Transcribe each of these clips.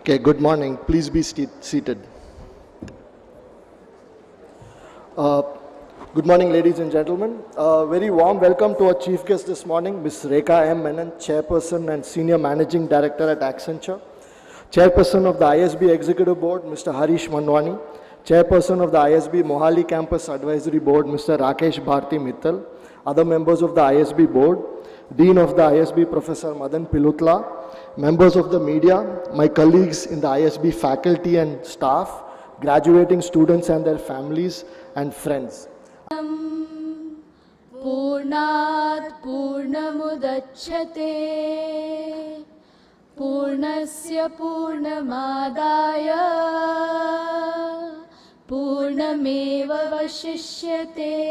Okay, good morning. Please be seated. Good morning, ladies and gentlemen. Very warm welcome to our chief guest this morning, Ms. Rekha M. Menon, Chairperson and Senior Managing Director at Accenture. Chairperson of the ISB Executive Board, Mr. Harish Manwani. Chairperson of the ISB Mohali Campus Advisory Board, Mr. Rakesh Bharti Mittal. Other members of the ISB Board, Dean of the ISB, Professor Madan Pilutla. Members of the media, my colleagues in the ISB faculty and staff, graduating students and their families and friends. Purnat Purnamudachyate Purnasya Purnamadaya Purnameva Vashishyate.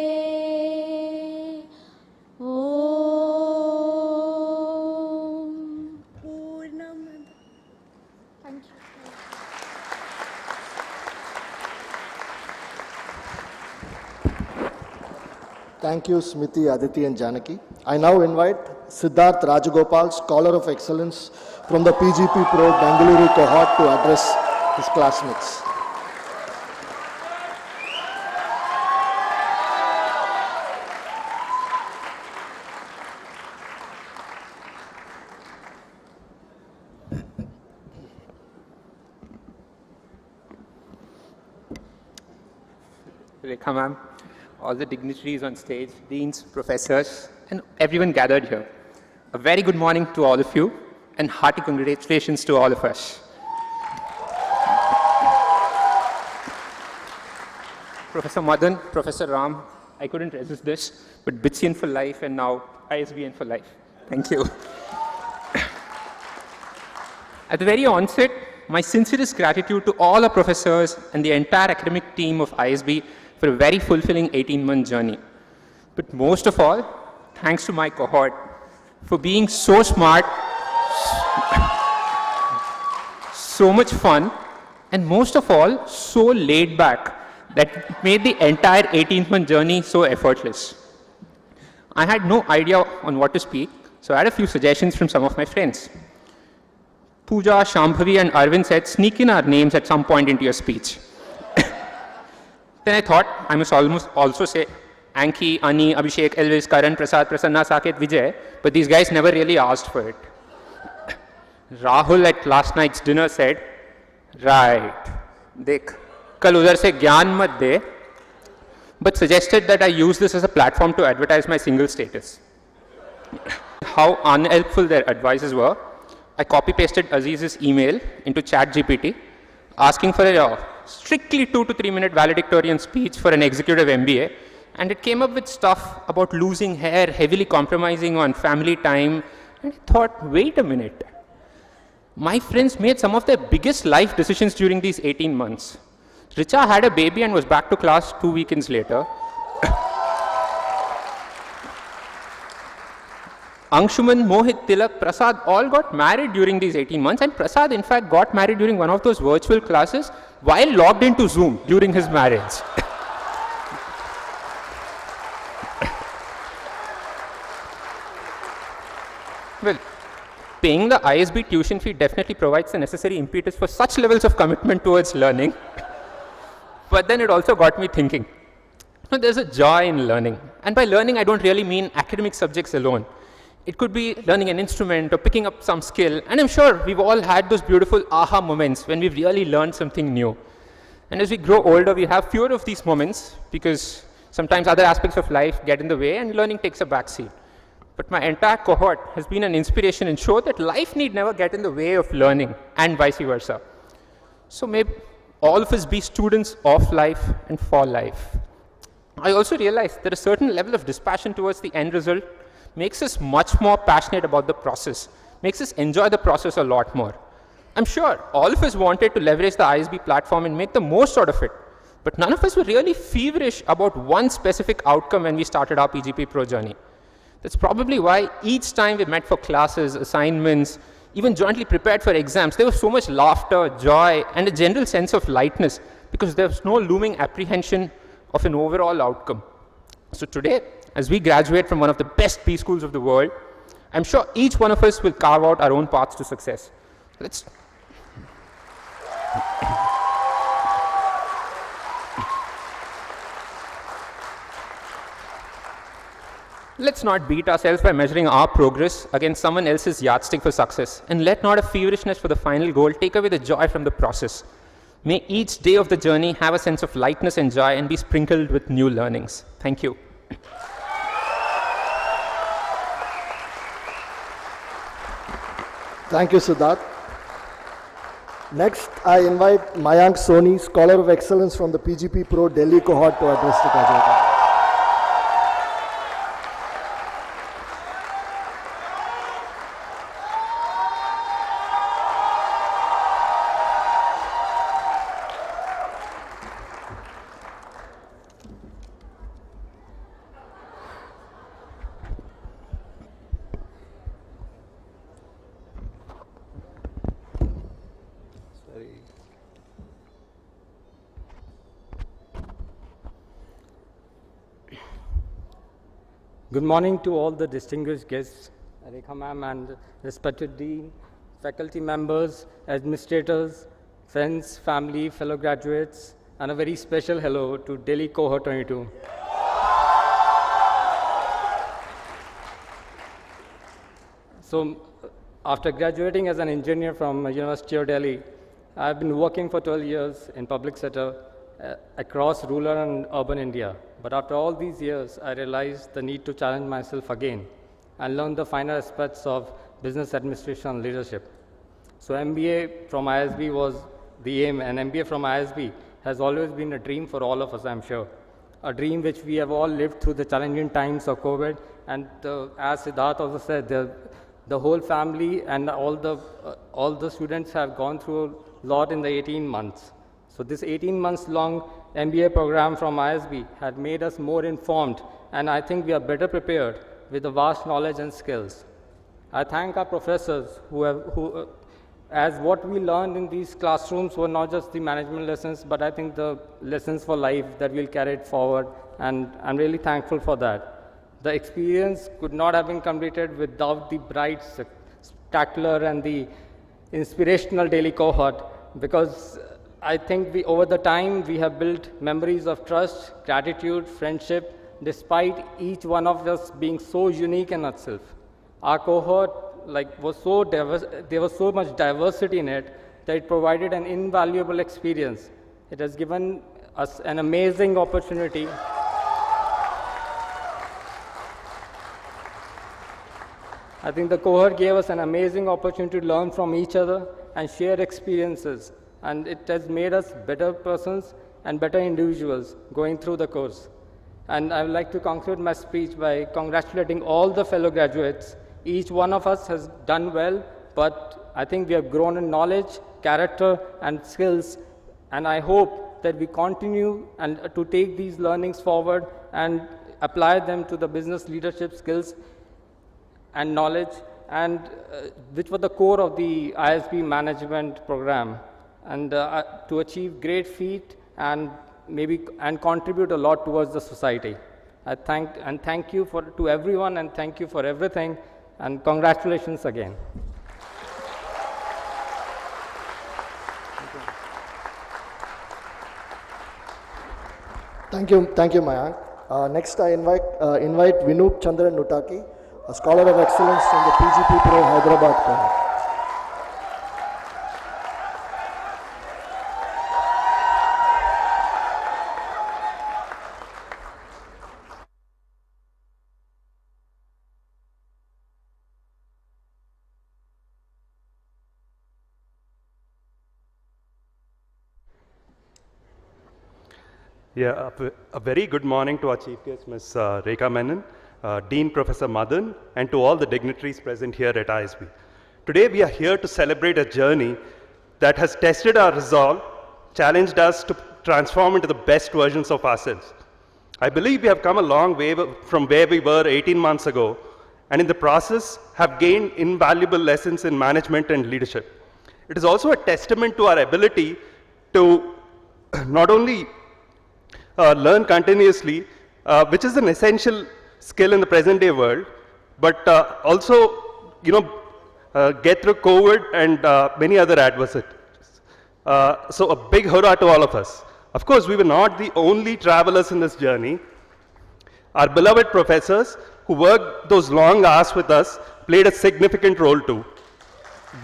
Thank you. Thank you, Smriti, Aditi, and Janaki. I now invite Siddharth Rajagopal, Scholar of Excellence from the PGPpro Bengaluru Cohort, to address his classmates. Rekha ma'am, all the dignitaries on stage, deans, professors, and everyone gathered here. A very good morning to all of you, and hearty congratulations to all of us. Professor Madan, Professor Ram, I couldn't resist this, but Bitsian for life and now ISBN for life. Thank you. At the very onset, my sincerest gratitude to all our professors and the entire academic team of ISB for a very fulfilling 18-month journey. But most of all, thanks to my cohort for being so smart, so much fun, and most of all, so laid back that made the entire 18-month journey so effortless. I had no idea on what to speak, so I had a few suggestions from some of my friends. Pooja, Shambhavi, and Arvind said, sneak in our names at some point into your speech. Then I thought I must also say Anki, Ani, Abhishek, Elvis, Karan, Prasad, Prasanna, Saket, Vijay, but these guys never really asked for it. Rahul at last night's dinner said, right, dekh, kal udhar se gyan mat de, but suggested that I use this as a platform to advertise my single status. How unhelpful their advices were, I copy-pasted Aziz's email into ChatGPT, asking for a strictly 2 to 3 minute valedictorian speech for an executive MBA, and it came up with stuff about losing hair, heavily compromising on family time, and I thought, wait a minute. My friends made some of their biggest life decisions during these 18 months. Richa had a baby and was back to class 2 weekends later. Anshuman, Mohit, Tilak, Prasad all got married during these 18 months, and Prasad in fact got married during one of those virtual classes while logged into Zoom during his marriage. Well, paying the ISB tuition fee definitely provides the necessary impetus for such levels of commitment towards learning. But then it also got me thinking. There's a joy in learning. And by learning, I don't really mean academic subjects alone. It could be learning an instrument or picking up some skill. And I'm sure we've all had those beautiful aha moments when we've really learned something new. And as we grow older, we have fewer of these moments because sometimes other aspects of life get in the way and learning takes a backseat. But my entire cohort has been an inspiration and showed that life need never get in the way of learning and vice versa. So may all of us be students of life and for life. I also realized that a certain level of dispassion towards the end result makes us much more passionate about the process, makes us enjoy the process a lot more. I'm sure all of us wanted to leverage the ISB platform and make the most out of it, but none of us were really feverish about one specific outcome when we started our PGPpro journey. That's probably why each time we met for classes, assignments, even jointly prepared for exams, there was so much laughter, joy, and a general sense of lightness because there was no looming apprehension of an overall outcome. So today, as we graduate from one of the best B schools of the world, I'm sure each one of us will carve out our own paths to success. Let's not beat ourselves by measuring our progress against someone else's yardstick for success. And let not a feverishness for the final goal take away the joy from the process. May each day of the journey have a sense of lightness and joy and be sprinkled with new learnings. Thank you. Thank you, Siddharth. Next, I invite Mayank Soni, Scholar of Excellence from the PGPpro Delhi Cohort, to address the graduate. Good morning to all the distinguished guests, Rekha ma'am and respected dean, faculty members, administrators, friends, family, fellow graduates, and a very special hello to Delhi Cohort 22. So, after graduating as an engineer from University of Delhi, I've been working for 12 years in public sector across rural and urban India. But after all these years, I realized the need to challenge myself again and learn the finer aspects of business administration and leadership. So MBA from ISB was the aim, and MBA from ISB has always been a dream for all of us, I'm sure. A dream which we have all lived through the challenging times of COVID, and as Siddharth also said, the whole family and all the students have gone through a lot in the 18 months. So this 18 months long MBA program from ISB had made us more informed, and I think we are better prepared with the vast knowledge and skills. I thank our professors as what we learned in these classrooms were not just the management lessons, but I think the lessons for life that we'll carry it forward, and I'm really thankful for that. The experience could not have been completed without the bright, spectacular, and the inspirational Delhi Cohort, because I think over the time we have built memories of trust, gratitude, friendship, despite each one of us being so unique in itself. Our cohort was so diverse, there was so much diversity in it that it provided an invaluable experience. It has given us an amazing opportunity. I think the cohort gave us an amazing opportunity to learn from each other and share experiences. And it has made us better persons and better individuals going through the course. And I would like to conclude my speech by congratulating all the fellow graduates. Each one of us has done well, but I think we have grown in knowledge, character, and skills. And I hope that we continue to take these learnings forward and apply them to the business leadership skills and knowledge, and which were the core of the ISB management program, and to achieve great feat and contribute a lot towards the society. I thank you to everyone, and thank you for everything, and congratulations again. Thank you, Mayank. Next, I invite Vinoop Chandran Nutaki, a Scholar of Excellence from the PGPpro Hyderabad Cohort. Yeah, a very good morning to our chief guest, Ms. Rekha Menon, Dean Professor Madan, and to all the dignitaries present here at ISB. Today we are here to celebrate a journey that has tested our resolve, challenged us to transform into the best versions of ourselves. I believe we have come a long way from where we were 18 months ago, and in the process have gained invaluable lessons in management and leadership. It is also a testament to our ability to not only learn continuously, which is an essential skill in the present day world, but also, get through COVID and many other adversities. So a big hurrah to all of us. Of course, we were not the only travelers in this journey. Our beloved professors who worked those long hours with us played a significant role too.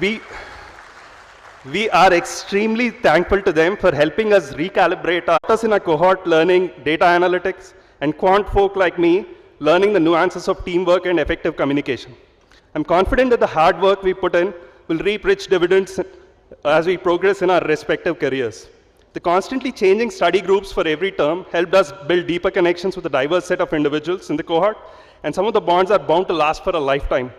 We are extremely thankful to them for helping us recalibrate us in our cohort learning data analytics and quant folk like me learning the nuances of teamwork and effective communication. I'm confident that the hard work we put in will reap rich dividends as we progress in our respective careers. The constantly changing study groups for every term helped us build deeper connections with a diverse set of individuals in the cohort, and some of the bonds are bound to last for a lifetime.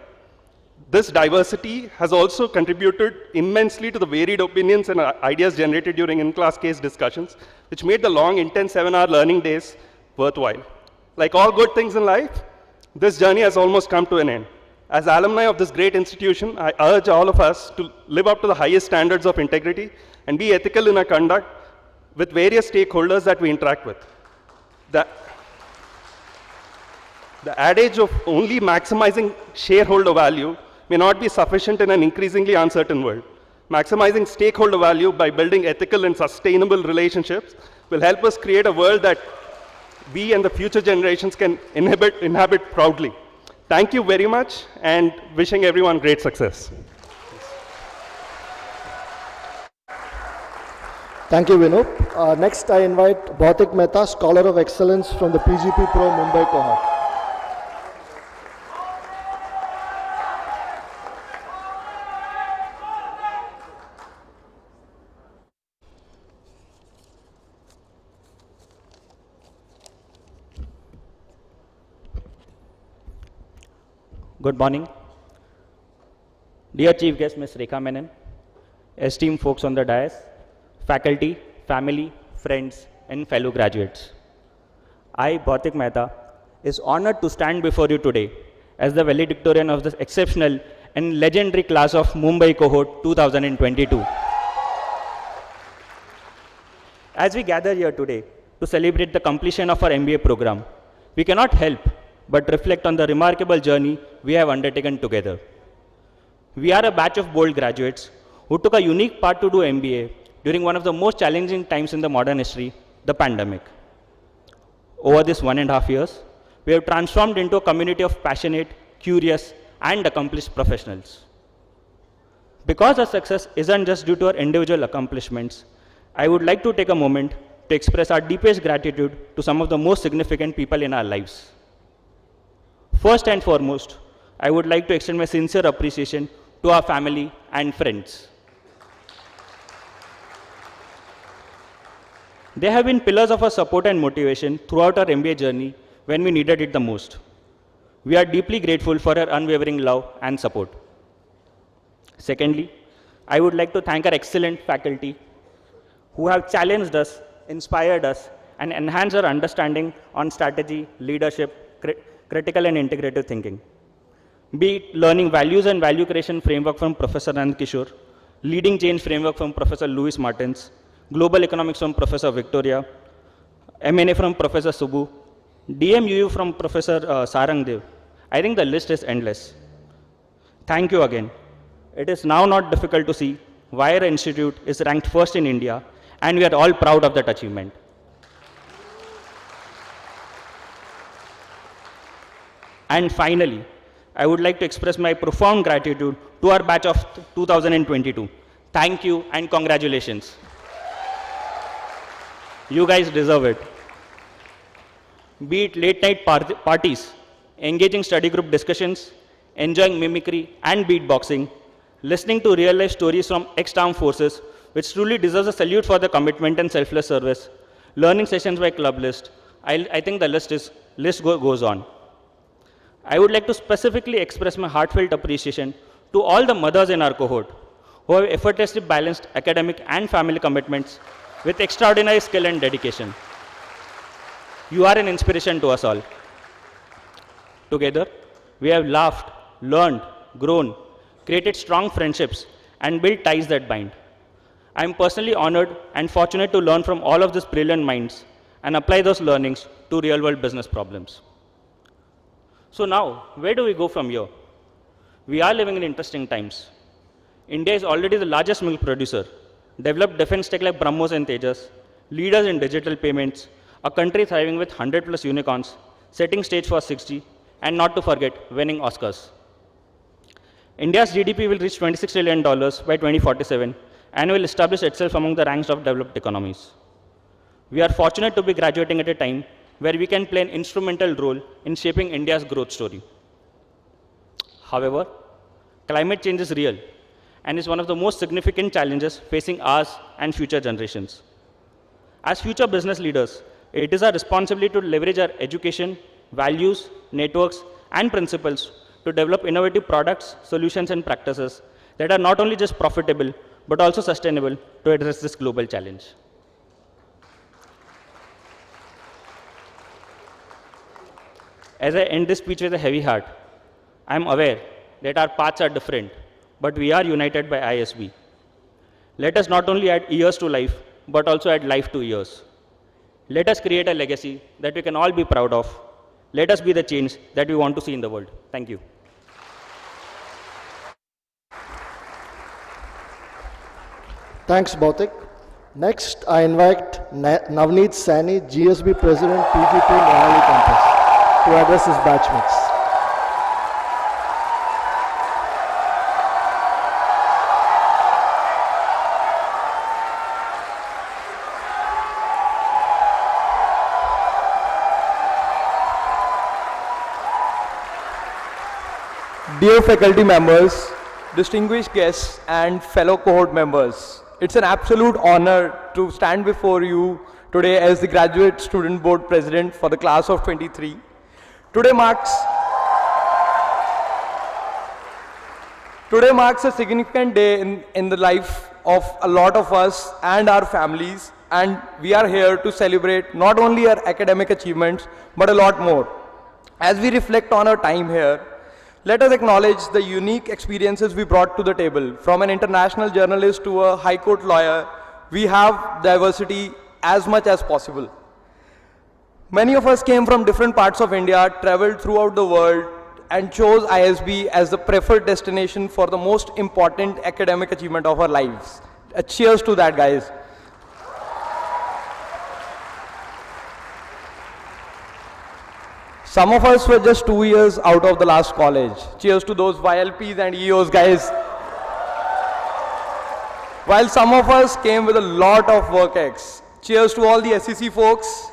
This diversity has also contributed immensely to the varied opinions and ideas generated during in-class case discussions, which made the long, intense 7-hour learning days worthwhile. Like all good things in life, this journey has almost come to an end. As alumni of this great institution, I urge all of us to live up to the highest standards of integrity and be ethical in our conduct with various stakeholders that we interact with. The adage of only maximizing shareholder value may not be sufficient in an increasingly uncertain world. Maximizing stakeholder value by building ethical and sustainable relationships will help us create a world that we and the future generations can inhabit proudly. Thank you very much, and wishing everyone great success. Thank you, Vinod. Next, I invite Bhautik Mehta, Scholar of Excellence from the PGPpro Mumbai Cohort. Good morning. Dear Chief Guest, Ms. Rekha Menon, esteemed folks on the dais, faculty, family, friends, and fellow graduates. I, Bhautik Mehta, is honored to stand before you today as the valedictorian of this exceptional and legendary class of Mumbai Cohort 2022. As we gather here today to celebrate the completion of our MBA program, we cannot help but reflect on the remarkable journey we have undertaken together. We are a batch of bold graduates who took a unique part to do MBA during one of the most challenging times in the modern history, the pandemic. Over this 1.5 years, we have transformed into a community of passionate, curious, and accomplished professionals. Because our success isn't just due to our individual accomplishments, I would like to take a moment to express our deepest gratitude to some of the most significant people in our lives. First and foremost, I would like to extend my sincere appreciation to our family and friends. They have been pillars of our support and motivation throughout our MBA journey when we needed it the most. We are deeply grateful for your unwavering love and support. Secondly, I would like to thank our excellent faculty who have challenged us, inspired us, and enhanced our understanding on strategy, leadership, critical and integrative thinking. Be it learning values and value creation framework from Professor Nand Kishore, leading change framework from Professor Louis Martins, global economics from Professor Victoria, M&A from Professor Subbu, DMUU from Professor Sarangdev. I think the list is endless. Thank you again. It is now not difficult to see why our institute is ranked first in India, and we are all proud of that achievement. And finally, I would like to express my profound gratitude to our batch of 2022. Thank you and congratulations. You guys deserve it. Be it late night parties, engaging study group discussions, enjoying mimicry and beatboxing, listening to real life stories from ex-armed forces, which truly deserves a salute for the commitment and selfless service, learning sessions by Club List. I think the list goes on. I would like to specifically express my heartfelt appreciation to all the mothers in our cohort who have effortlessly balanced academic and family commitments with extraordinary skill and dedication. You are an inspiration to us all. Together, we have laughed, learned, grown, created strong friendships, and built ties that bind. I am personally honored and fortunate to learn from all of these brilliant minds and apply those learnings to real-world business problems. So now, where do we go from here? We are living in interesting times. India is already the largest milk producer, developed defense tech like BrahMos and Tejas, leaders in digital payments, a country thriving with 100+ unicorns, setting stage for 6G, and not to forget, winning Oscars. India's GDP will reach $26 trillion by 2047 and will establish itself among the ranks of developed economies. We are fortunate to be graduating at a time where we can play an instrumental role in shaping India's growth story. However, climate change is real and is one of the most significant challenges facing us and future generations. As future business leaders, it is our responsibility to leverage our education, values, networks, and principles to develop innovative products, solutions, and practices that are not only just profitable, but also sustainable to address this global challenge. As I end this speech with a heavy heart, I am aware that our paths are different, but we are united by ISB. Let us not only add years to life, but also add life to years. Let us create a legacy that we can all be proud of. Let us be the change that we want to see in the world. Thank you. Thanks, Bautik. Next, I invite Navneet Sani, GSB President, PGP Mohali campus, to address his batchmates. Dear faculty members, distinguished guests, and fellow cohort members, it's an absolute honor to stand before you today as the Graduate Student Board President for the class of 23. Today marks a significant day in the life of a lot of us and our families, and we are here to celebrate not only our academic achievements, but a lot more. As we reflect on our time here, let us acknowledge the unique experiences we brought to the table. From an international journalist to a high court lawyer, we have diversity as much as possible. Many of us came from different parts of India, traveled throughout the world, and chose ISB as the preferred destination for the most important academic achievement of our lives. Cheers to that, guys. Some of us were just 2 years out of the last college. Cheers to those YLPs and EOs, guys. While some of us came with a lot of work ex. Cheers to all the SEC folks.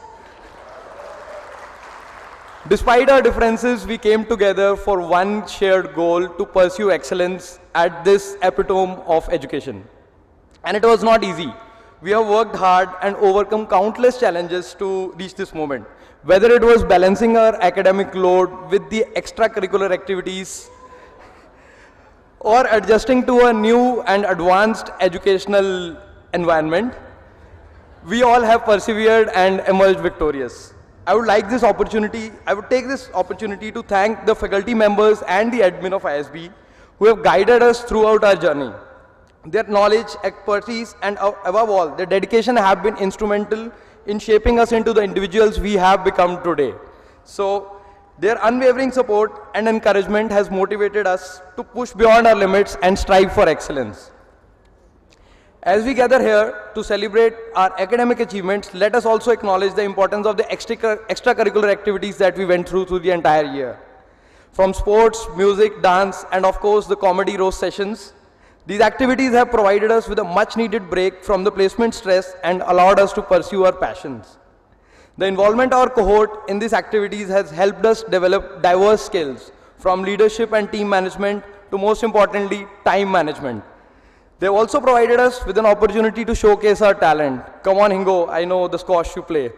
Despite our differences, we came together for one shared goal to pursue excellence at this epitome of education. And it was not easy. We have worked hard and overcome countless challenges to reach this moment. Whether it was balancing our academic load with the extracurricular activities or adjusting to a new and advanced educational environment, we all have persevered and emerged victorious. I would take this opportunity to thank the faculty members and the admin of ISB who have guided us throughout our journey. Their knowledge, expertise, and above all, their dedication have been instrumental in shaping us into the individuals we have become today. So, their unwavering support and encouragement has motivated us to push beyond our limits and strive for excellence. As we gather here to celebrate our academic achievements, let us also acknowledge the importance of the extracurricular activities that we went through the entire year. From sports, music, dance, and of course the comedy roast sessions, these activities have provided us with a much needed break from the placement stress and allowed us to pursue our passions. The involvement of our cohort in these activities has helped us develop diverse skills, from leadership and team management to, most importantly, time management. They have also provided us with an opportunity to showcase our talent. Come on, Hingo, I know the squash you play.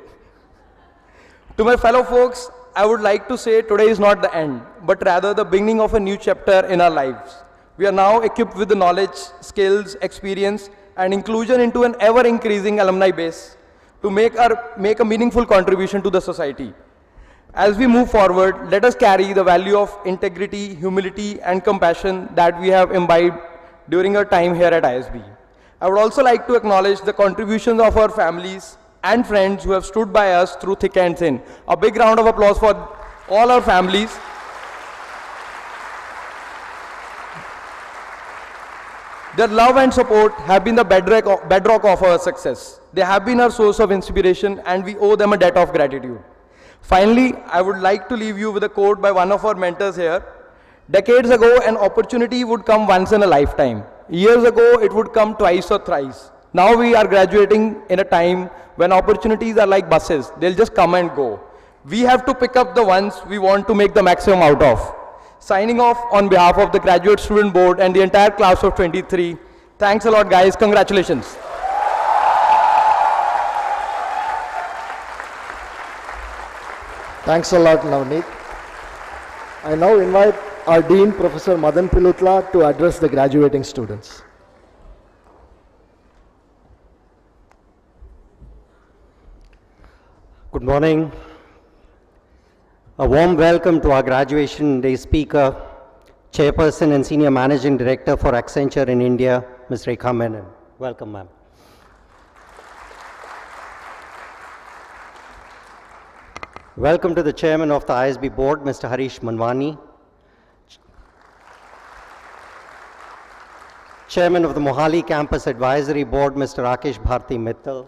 To my fellow folks, I would like to say today is not the end, but rather the beginning of a new chapter in our lives. We are now equipped with the knowledge, skills, experience, and inclusion into an ever-increasing alumni base to make a meaningful contribution to the society. As we move forward, let us carry the value of integrity, humility, and compassion that we have imbibed during our time here at ISB. I would also like to acknowledge the contributions of our families and friends who have stood by us through thick and thin. A big round of applause for all our families. Their love and support have been the bedrock of our success. They have been our source of inspiration, and we owe them a debt of gratitude. Finally, I would like to leave you with a quote by one of our mentors here. Decades ago, an opportunity would come once in a lifetime. Years ago, it would come twice or thrice. Now we are graduating in a time when opportunities are like buses. They'll just come and go. We have to pick up the ones we want to make the maximum out of. Signing off on behalf of the Graduate Student Board and the entire class of 23. Thanks a lot, guys. Congratulations. Thanks a lot, Navneet. I now invite our Dean, Professor Madan Pilutla, to address the graduating students. Good morning. A warm welcome to our graduation day speaker, Chairperson and Senior Managing Director for Accenture in India, Ms. Rekha Menon. Welcome, ma'am. Welcome to the Chairman of the ISB Board, Mr. Harish Manwani. Chairman of the Mohali Campus Advisory Board, Mr. Rakesh Bharti Mittal.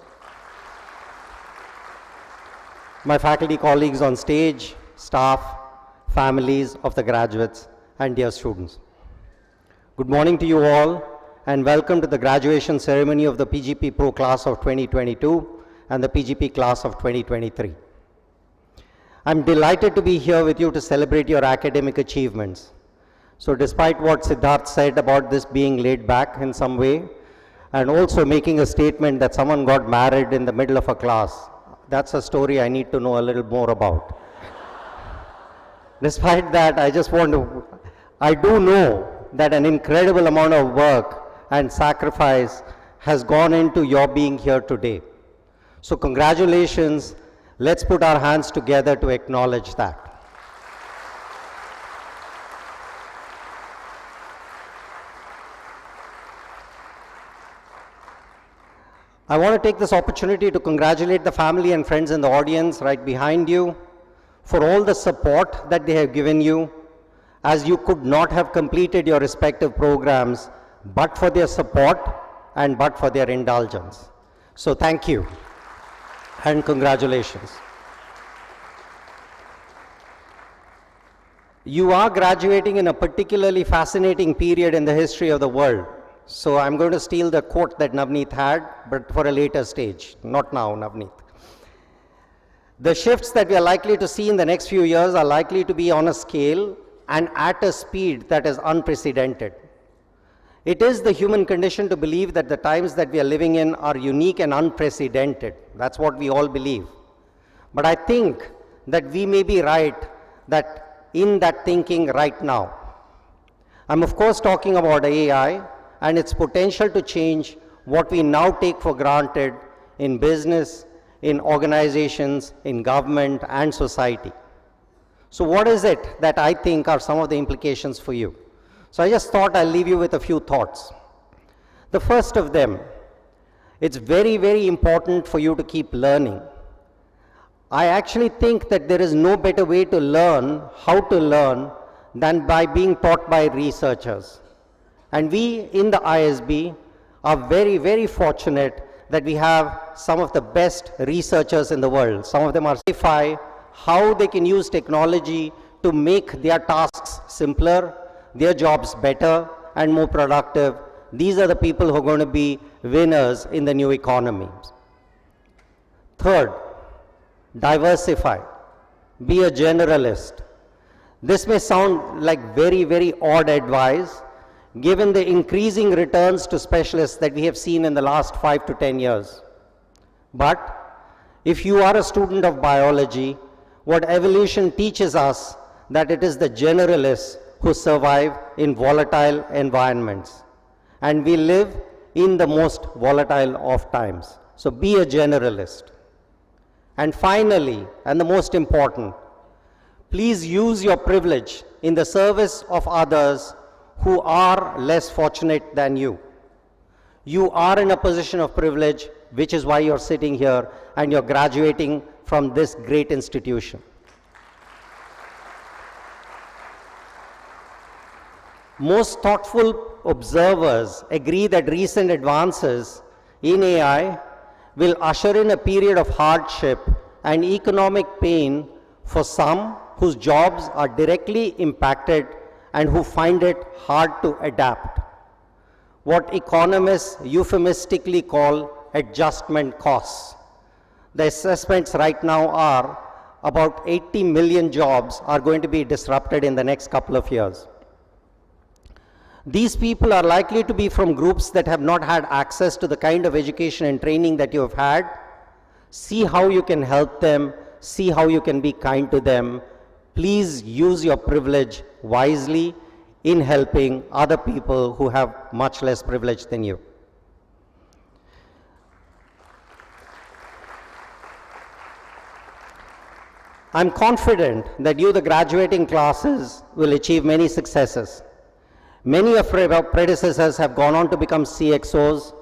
My faculty colleagues on stage, staff, families of the graduates, and dear students. Good morning to you all, and welcome to the graduation ceremony of the PGPpro class of 2022 and the PGP class of 2023. I'm delighted to be here with you to celebrate your academic achievements. So despite what Siddharth said about this being laid back in some way, and also making a statement that someone got married in the middle of a class, that's a story I need to know a little more about. Despite that, I do know that an incredible amount of work and sacrifice has gone into your being here today. So congratulations. Let's put our hands together to acknowledge that. I want to take this opportunity to congratulate the family and friends in the audience right behind you for all the support that they have given you, as you could not have completed your respective programs but for their support and but for their indulgence. So thank you and congratulations. You are graduating in a particularly fascinating period in the history of the world. So I'm going to steal the quote that Navneet had, but for a later stage, not now, Navneet. The shifts that we are likely to see in the next few years are likely to be on a scale and at a speed that is unprecedented. It is the human condition to believe that the times that we are living in are unique and unprecedented. That's what we all believe. But I think that we may be right that in that thinking right now. I'm of course talking about AI and its potential to change what we now take for granted in business, in organizations, in government, and society. So what is it that I think are some of the implications for you? So I just thought I'll leave you with a few thoughts. The first of them, it's very, very important for you to keep learning. I actually think that there is no better way to learn how to learn than by being taught by researchers. And we in the ISB are very, very fortunate that we have some of the best researchers in the world. Some of them are identify how they can use technology to make their tasks simpler, their jobs better and more productive. These are the people who are going to be winners in the new economy. Third, diversify. Be a generalist. This may sound like very, very odd advice, given the increasing returns to specialists that we have seen in the last 5 to 10 years. But if you are a student of biology, what evolution teaches us that it is the generalists who survive in volatile environments. And we live in the most volatile of times. So be a generalist. And finally, and the most important, please use your privilege in the service of others who are less fortunate than you. You are in a position of privilege, which is why you're sitting here and you're graduating from this great institution. Most thoughtful observers agree that recent advances in AI will usher in a period of hardship and economic pain for some whose jobs are directly impacted and who find it hard to adapt. What economists euphemistically call adjustment costs. The assessments right now are about 80 million jobs are going to be disrupted in the next couple of years. These people are likely to be from groups that have not had access to the kind of education and training that you have had. See how you can help them, see how you can be kind to them. Please use your privilege wisely in helping other people who have much less privilege than you. I'm confident that you, the graduating classes, will achieve many successes. Many of our predecessors have gone on to become CXOs.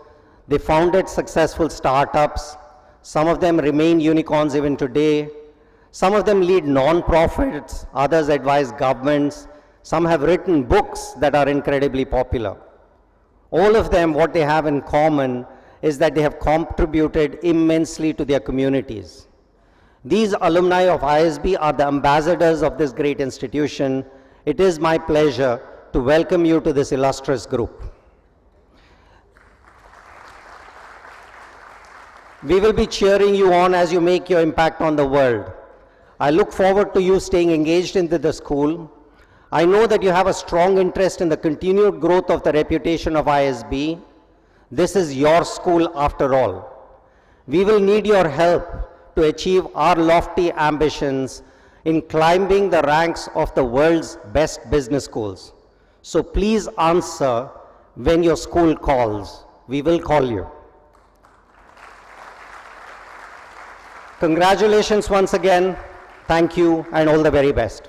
They founded successful startups. Some of them remain unicorns even today. Some of them lead non-profits. Others advise governments. Some have written books that are incredibly popular. All of them, what they have in common is that they have contributed immensely to their communities. These alumni of ISB are the ambassadors of this great institution. It is my pleasure to welcome you to this illustrious group. We will be cheering you on as you make your impact on the world. I look forward to you staying engaged into the school. I know that you have a strong interest in the continued growth of the reputation of ISB. This is your school after all. We will need your help to achieve our lofty ambitions in climbing the ranks of the world's best business schools. So please answer when your school calls. We will call you. Congratulations once again. Thank you and all the very best.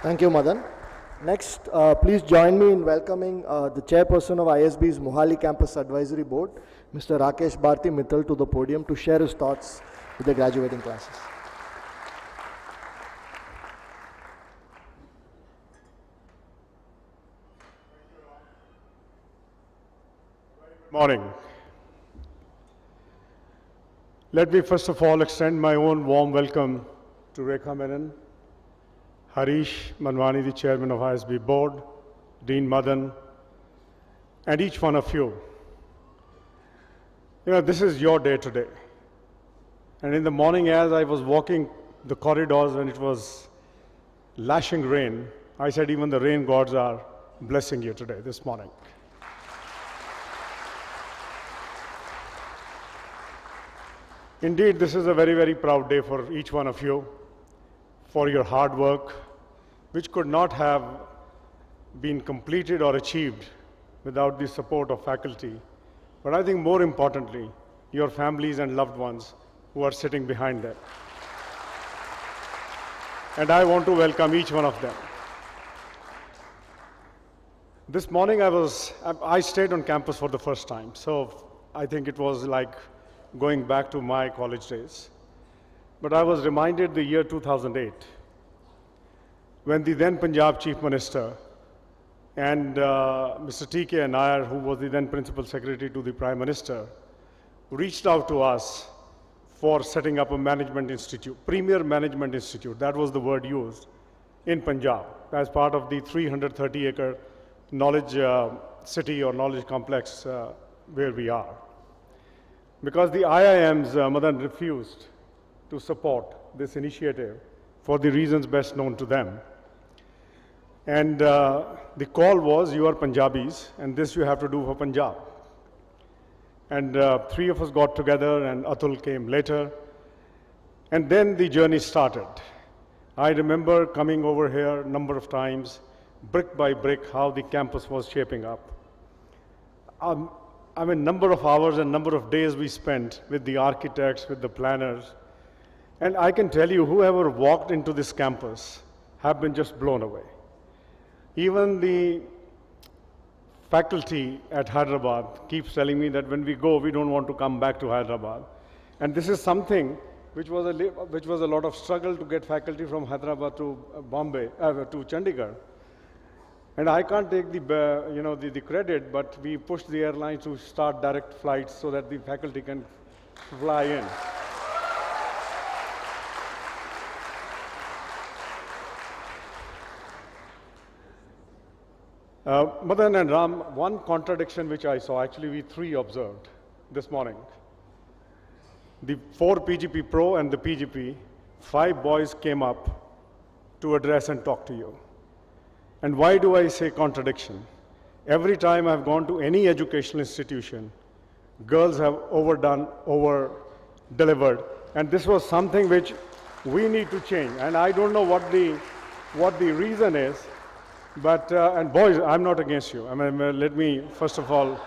Thank you, Madan. Next, please join me in welcoming the Chairperson of ISB's Mohali Campus Advisory Board, Mr. Rakesh Bharti Mittal, to the podium to share his thoughts with the graduating classes. Morning. Let me first of all extend my own warm welcome to Rekha Menon, Harish Manwani, the Chairman of ISB Board, Dean Madan, and each one of you. You know, this is your day today. And in the morning as I was walking the corridors when it was lashing rain, I said even the rain gods are blessing you today, this morning. Indeed, this is a very, very proud day for each one of you, for your hard work, which could not have been completed or achieved without the support of faculty. But I think more importantly, your families and loved ones who are sitting behind them. And I want to welcome each one of them. This morning I stayed on campus for the first time, so I think it was like going back to my college days. But I was reminded the year 2008, when the then Punjab Chief Minister and Mr. T.K. Nair, who was the then Principal Secretary to the Prime Minister, reached out to us for setting up a management institute, Premier Management Institute, that was the word used, in Punjab, as part of the 330-acre knowledge city or knowledge complex where we are. Because the IIMs, Madan, refused to support this initiative for the reasons best known to them. And the call was, you are Punjabis, and this you have to do for Punjab. And three of us got together, and Atul came later. And then the journey started. I remember coming over here a number of times, brick by brick, how the campus was shaping up. I mean, number of hours and number of days we spent with the architects, with the planners. And I can tell you, whoever walked into this campus have been just blown away. Even the faculty at Hyderabad keeps telling me that when we go, we don't want to come back to Hyderabad. And this is something which was a lot of struggle to get faculty from Hyderabad to Bombay, to Chandigarh. And I can't take the credit, but we pushed the airlines to start direct flights so that the faculty can fly in. Madan and Ram, one contradiction which I saw, actually we three observed this morning. The 4 PGP Pro and the PGP, 5 boys came up to address and talk to you. And why do I say contradiction? Every time I've gone to any educational institution, girls have over-delivered. And this was something which we need to change. And I don't know what the reason is, but, and boys, I'm not against you. I mean, let me first of all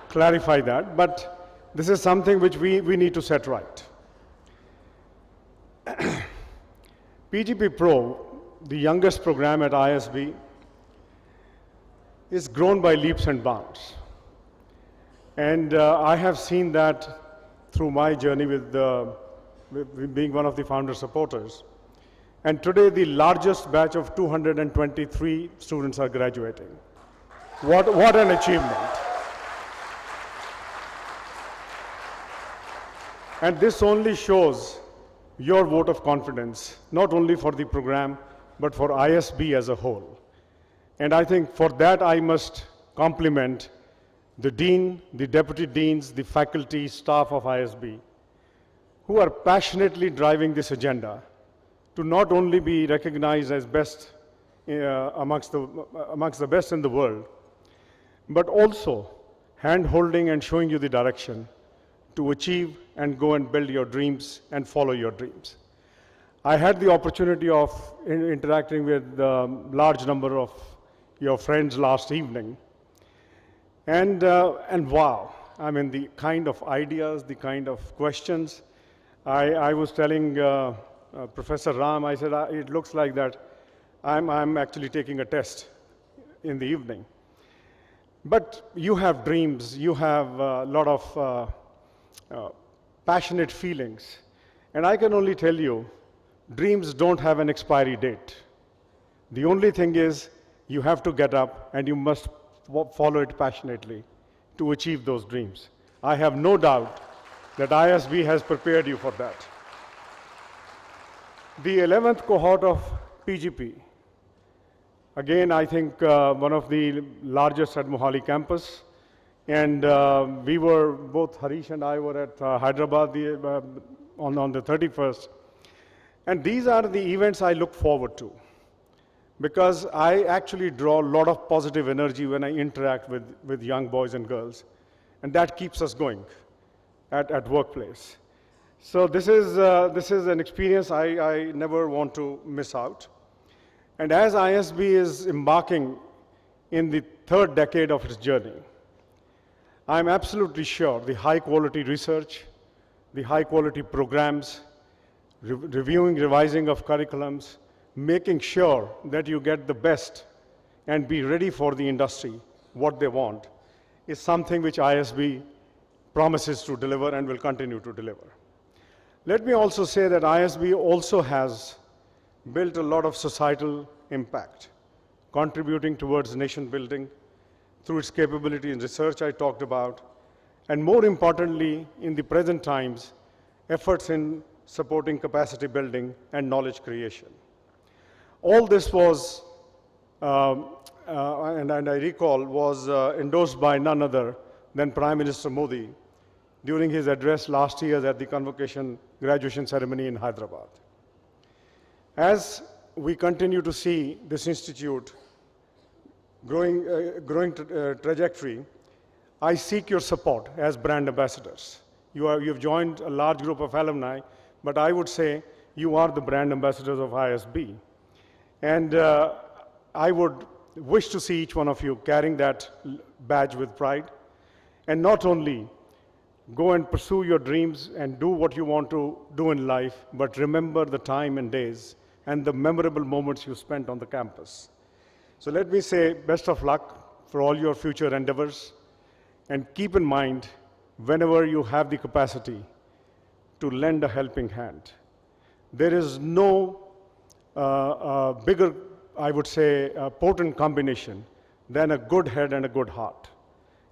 clarify that. But this is something which we need to set right. PGP Pro, the youngest program at ISB, is grown by leaps and bounds. And I have seen that through my journey with being one of the founder supporters. And today, the largest batch of 223 students are graduating. What an achievement. And this only shows your vote of confidence, not only for the program, but for ISB as a whole. And I think for that, I must compliment the dean, the deputy deans, the faculty, staff of ISB, who are passionately driving this agenda to not only be recognized as best amongst the best in the world, but also hand-holding and showing you the direction to achieve and go and build your dreams and follow your dreams. I had the opportunity of interacting with a large number of your friends last evening, and wow, I mean, the kind of ideas, the kind of questions. I was telling Professor Ram, I said, it looks like that I'm actually taking a test in the evening. But you have dreams, you have a lot of passionate feelings. And I can only tell you, dreams don't have an expiry date. The only thing is, you have to get up and you must follow it passionately to achieve those dreams. I have no doubt that ISB has prepared you for that. The 11th cohort of PGP, again, I think one of the largest at Mohali campus. And we were, both Harish and I were at Hyderabad on the 31st. And these are the events I look forward to, because I actually draw a lot of positive energy when I interact with young boys and girls. And that keeps us going at workplace. So this is an experience I never want to miss out. And as ISB is embarking in the 3rd decade of its journey, I'm absolutely sure the high quality research, the high quality programs, reviewing, revising of curriculums, making sure that you get the best and be ready for the industry, what they want, is something which ISB promises to deliver and will continue to deliver. Let me also say that ISB also has built a lot of societal impact, contributing towards nation building through its capability in research I talked about, and more importantly, in the present times, efforts in supporting capacity building and knowledge creation. All this was, and I recall, was endorsed by none other than Prime Minister Modi during his address last year at the convocation graduation ceremony in Hyderabad. As we continue to see this institute growing trajectory, I seek your support as brand ambassadors. You've joined a large group of alumni, but I would say you are the brand ambassadors of ISB. And I would wish to see each one of you carrying that badge with pride, and not only go and pursue your dreams and do what you want to do in life, but remember the time and days and the memorable moments you spent on the campus. So let me say best of luck for all your future endeavors, and keep in mind, whenever you have the capacity to lend a helping hand. There is no bigger, I would say, potent combination than a good head and a good heart.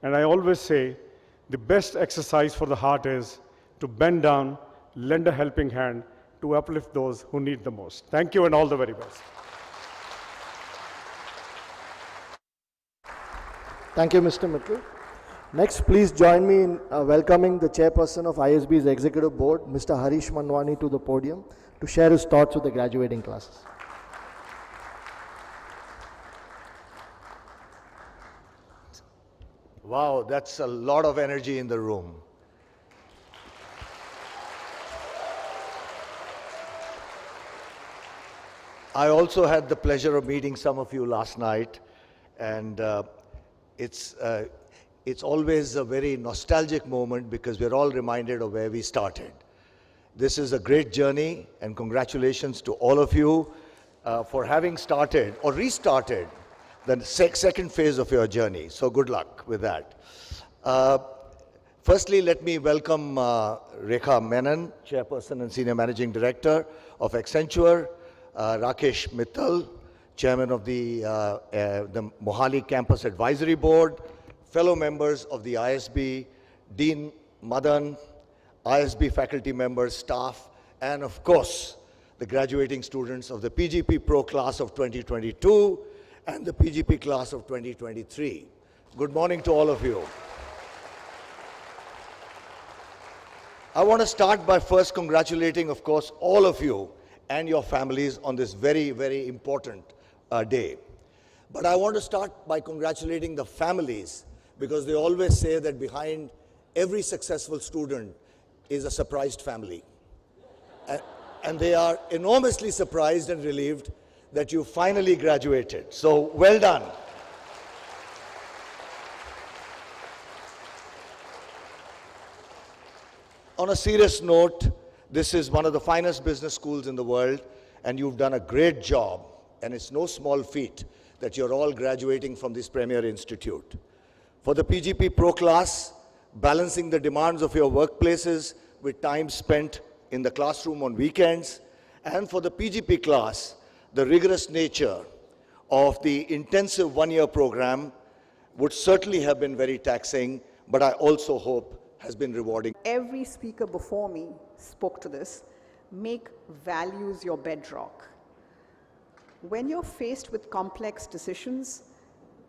And I always say the best exercise for the heart is to bend down, lend a helping hand to uplift those who need the most. Thank you and all the very best. Thank you, Mr. Mittal. Next, please join me in welcoming the Chairperson of ISB's Executive Board, Mr. Harish Manwani, to the podium to share his thoughts with the graduating classes. Wow, that's a lot of energy in the room. I also had the pleasure of meeting some of you last night, and it's always a very nostalgic moment because we're all reminded of where we started. This is a great journey, and congratulations to all of you for having started or restarted the second phase of your journey. So good luck with that. Firstly, let me welcome Rekha Menon, Chairperson and Senior Managing Director of Accenture, Rakesh Mittal, Chairman of the Mohali Campus Advisory Board, fellow members of the ISB, Dean Madan, ISB faculty members, staff, and of course, the graduating students of the PGPpro class of 2022 and the PGP class of 2023. Good morning to all of you. I want to start by first congratulating, of course, all of you and your families on this very, very important day. But I want to start by congratulating the families because they always say that behind every successful student is a surprised family. And they are enormously surprised and relieved that you finally graduated. So well done. On a serious note, this is one of the finest business schools in the world, and you've done a great job. And it's no small feat that you're all graduating from this premier institute. For the PGP Pro class, balancing the demands of your workplaces with time spent in the classroom on weekends, and for the PGP class, the rigorous nature of the intensive one-year program would certainly have been very taxing, but I also hope has been rewarding. Every speaker before me spoke to this. Make values your bedrock. When you're faced with complex decisions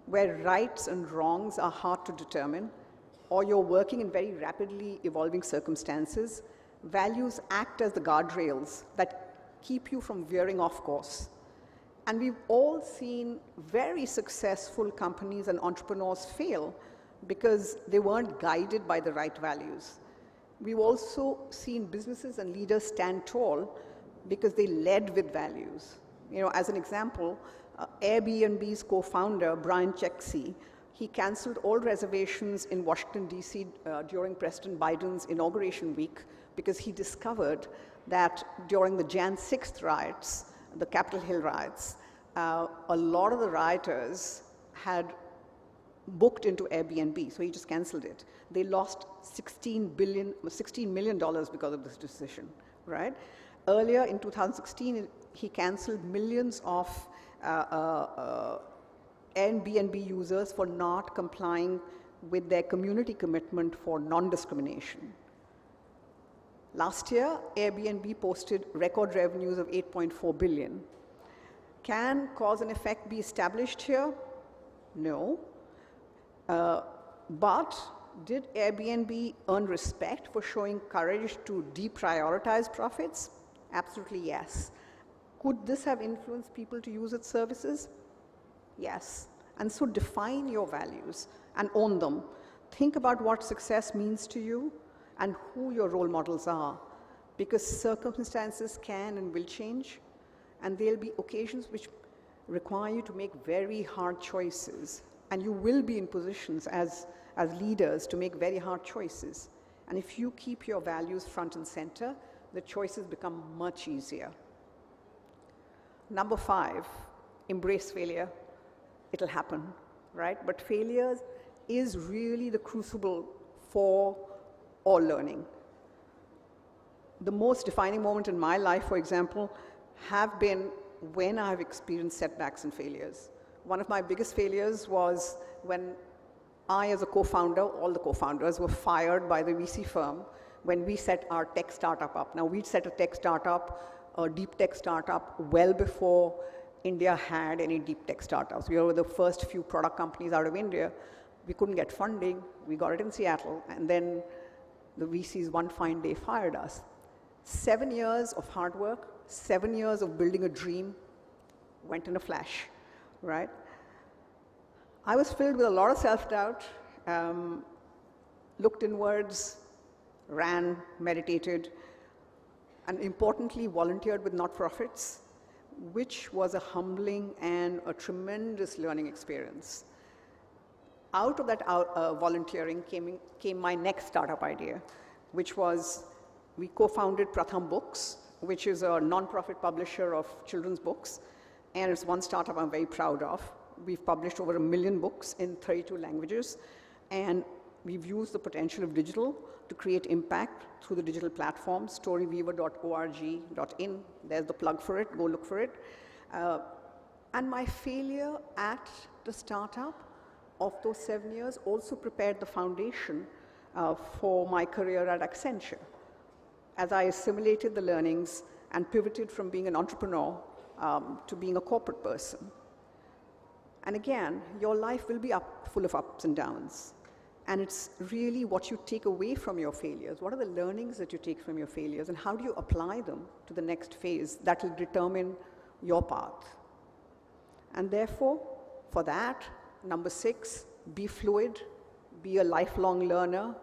where rights and wrongs are hard to determine, or you're working in very rapidly evolving circumstances, values act as the guardrails that keep you from veering off course. And we've all seen very successful companies and entrepreneurs fail because they weren't guided by the right values. We've also seen businesses and leaders stand tall because they led with values. You know, as an example, Airbnb's co-founder, Brian Chesky, he canceled all reservations in Washington, D.C. During President Biden's inauguration week because he discovered that during the Jan 6th riots, the Capitol Hill riots, a lot of the rioters had booked into Airbnb, so he just canceled it. They lost $16 million because of this decision, right? Earlier in 2016, he canceled millions of Airbnb users for not complying with their community commitment for non-discrimination. Last year, Airbnb posted record revenues of $8.4 billion. Can cause and effect be established here? No. But did Airbnb earn respect for showing courage to deprioritize profits? Absolutely yes. Could this have influenced people to use its services? Yes. And so define your values and own them. Think about what success means to you and who your role models are, because circumstances can and will change, and there'll be occasions which require you to make very hard choices, and you will be in positions as leaders to make very hard choices. And if you keep your values front and center, the choices become much easier. Number 5, embrace failure. It'll happen, right? But failure is really the crucible for all learning. The most defining moment in my life, for example, have been when I've experienced setbacks and failures. One of my biggest failures was when I, as a co-founder, all the co-founders were fired by the VC firm when we set our tech startup up. Now, we'd set a tech startup, a deep tech startup, well before India had any deep tech startups. We were the first few product companies out of India. We couldn't get funding. We got it in Seattle, and then the VCs one fine day fired us. 7 years of hard work, 7 years of building a dream went in a flash, right? I was filled with a lot of self-doubt, looked inwards, ran, meditated, and importantly, volunteered with not-for-profits, which was a humbling and a tremendous learning experience. Out of that volunteering came my next startup idea, which was we co-founded Pratham Books, which is a non-profit publisher of children's books, and it's one startup I'm very proud of. We've published over 1 million books in 32 languages, and we've used the potential of digital to create impact through the digital platform, storyweaver.org.in. There's the plug for it, go look for it. And my failure at the startup of those 7 years also prepared the foundation for my career at Accenture. As I assimilated the learnings and pivoted from being an entrepreneur to being a corporate person. And again, your life will be full of ups and downs. And it's really what you take away from your failures. What are the learnings that you take from your failures, and how do you apply them to the next phase that will determine your path? And therefore, for that, number 6, be fluid, be a lifelong learner.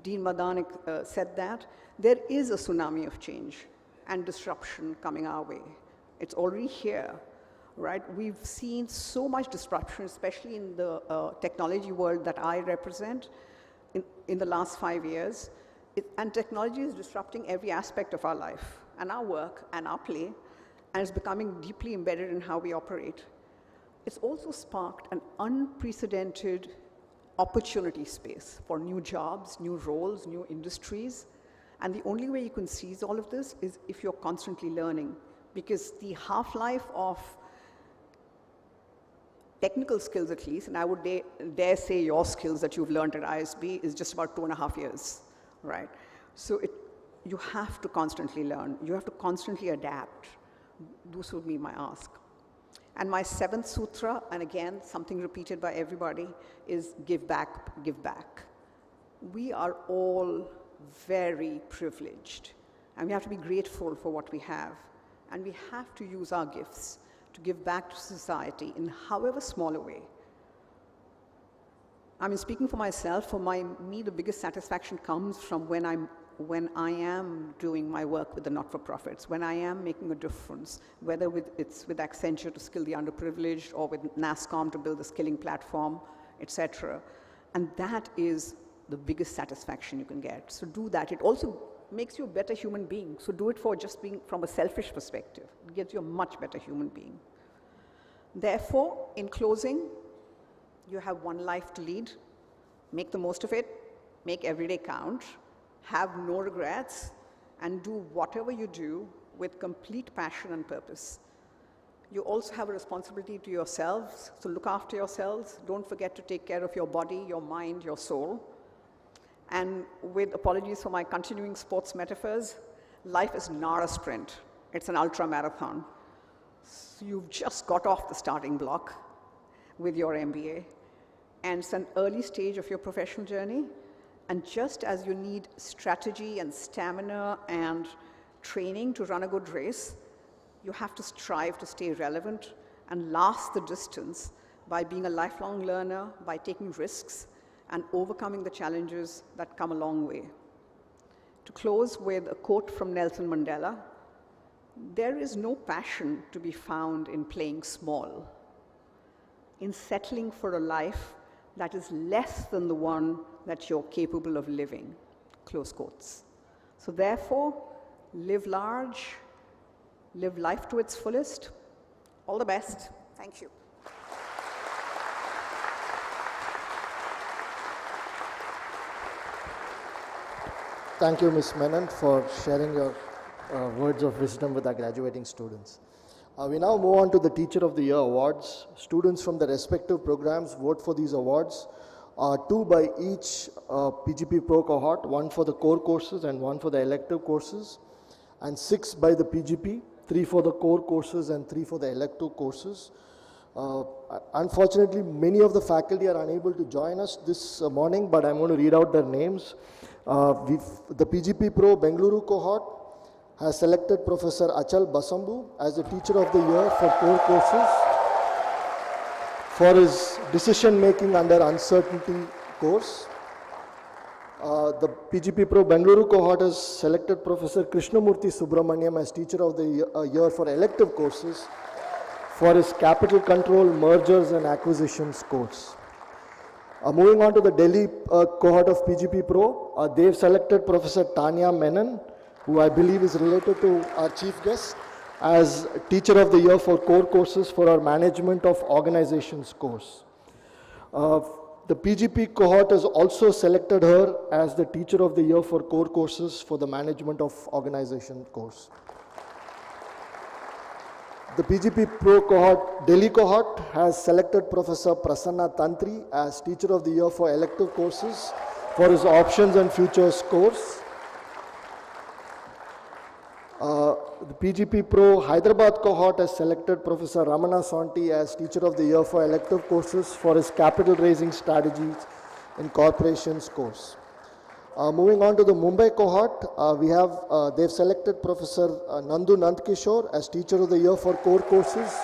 Dean Madan said that. There is a tsunami of change and disruption coming our way. It's already here, right? We've seen so much disruption, especially in the technology world that I represent in the last 5 years. And technology is disrupting every aspect of our life and our work and our play, and it's becoming deeply embedded in how we operate. It's also sparked an unprecedented opportunity space for new jobs, new roles, new industries. And the only way you can seize all of this is if you're constantly learning, because the half-life of technical skills, at least, and I would dare say your skills that you've learned at ISB is just about 2.5 years, right? So you have to constantly learn. You have to constantly adapt. This would be my ask. And my 7th sutra, and again, something repeated by everybody, is give back, give back. We are all very privileged, and we have to be grateful for what we have. And we have to use our gifts to give back to society in however small a way. I mean, speaking for myself, for me, the biggest satisfaction comes from when I am doing my work with the not-for-profits, when I am making a difference, whether it's with Accenture to skill the underprivileged, or with NASCOM to build the skilling platform, etc. And that is the biggest satisfaction you can get. So do that. It also makes you a better human being. So do it for just being from a selfish perspective. It gives you a much better human being. Therefore, in closing, you have one life to lead. Make the most of it. Make every day count. Have no regrets, and do whatever you do with complete passion and purpose. You also have a responsibility to yourselves, so look after yourselves. Don't forget to take care of your body, your mind, your soul. And with apologies for my continuing sports metaphors, life is not a sprint. It's an ultra marathon. So you've just got off the starting block with your MBA, and it's an early stage of your professional journey. And just as you need strategy and stamina and training to run a good race, you have to strive to stay relevant and last the distance by being a lifelong learner, by taking risks, and overcoming the challenges that come a long way. To close with a quote from Nelson Mandela, "There is no passion to be found in playing small, in settling for a life that is less than the one that you're capable of living," close quotes. So therefore, live large, live life to its fullest. All the best. Thank you. Thank you, Ms. Menon, for sharing your words of wisdom with our graduating students. We now move on to the Teacher of the Year awards. Students from the respective programs vote for these awards. 2 by each PGPpro cohort, 1 for the core courses and 1 for the elective courses, and 6 by the PGP, 3 for the core courses and 3 for the elective courses. Unfortunately, many of the faculty are unable to join us this morning, but I'm going to read out their names. The PGPpro Bengaluru cohort has selected Professor Achal Basambu as the Teacher of the Year for core courses for his decision making under uncertainty course. The PGPpro Bengaluru cohort has selected Professor Krishnamurthy Subramaniam as Teacher of the Year for elective courses for his capital control, mergers and acquisitions course. Moving on to the Delhi cohort of PGPpro, they've selected Professor Tanya Menon, who I believe is related to our chief guest, as Teacher of the Year for core courses for our Management of Organizations course. The PGP cohort has also selected her as the Teacher of the Year for core courses for the Management of Organization course. The PGPpro cohort, Delhi cohort, has selected Professor Prasanna Tantri as Teacher of the Year for elective courses for his Options and Futures course. The PGPpro Hyderabad cohort has selected Professor Ramana Santi as Teacher of the Year for elective courses for his Capital Raising Strategies in Corporations course. Moving on to the Mumbai cohort, they've selected Professor Nandu Nandkishore as Teacher of the Year for core courses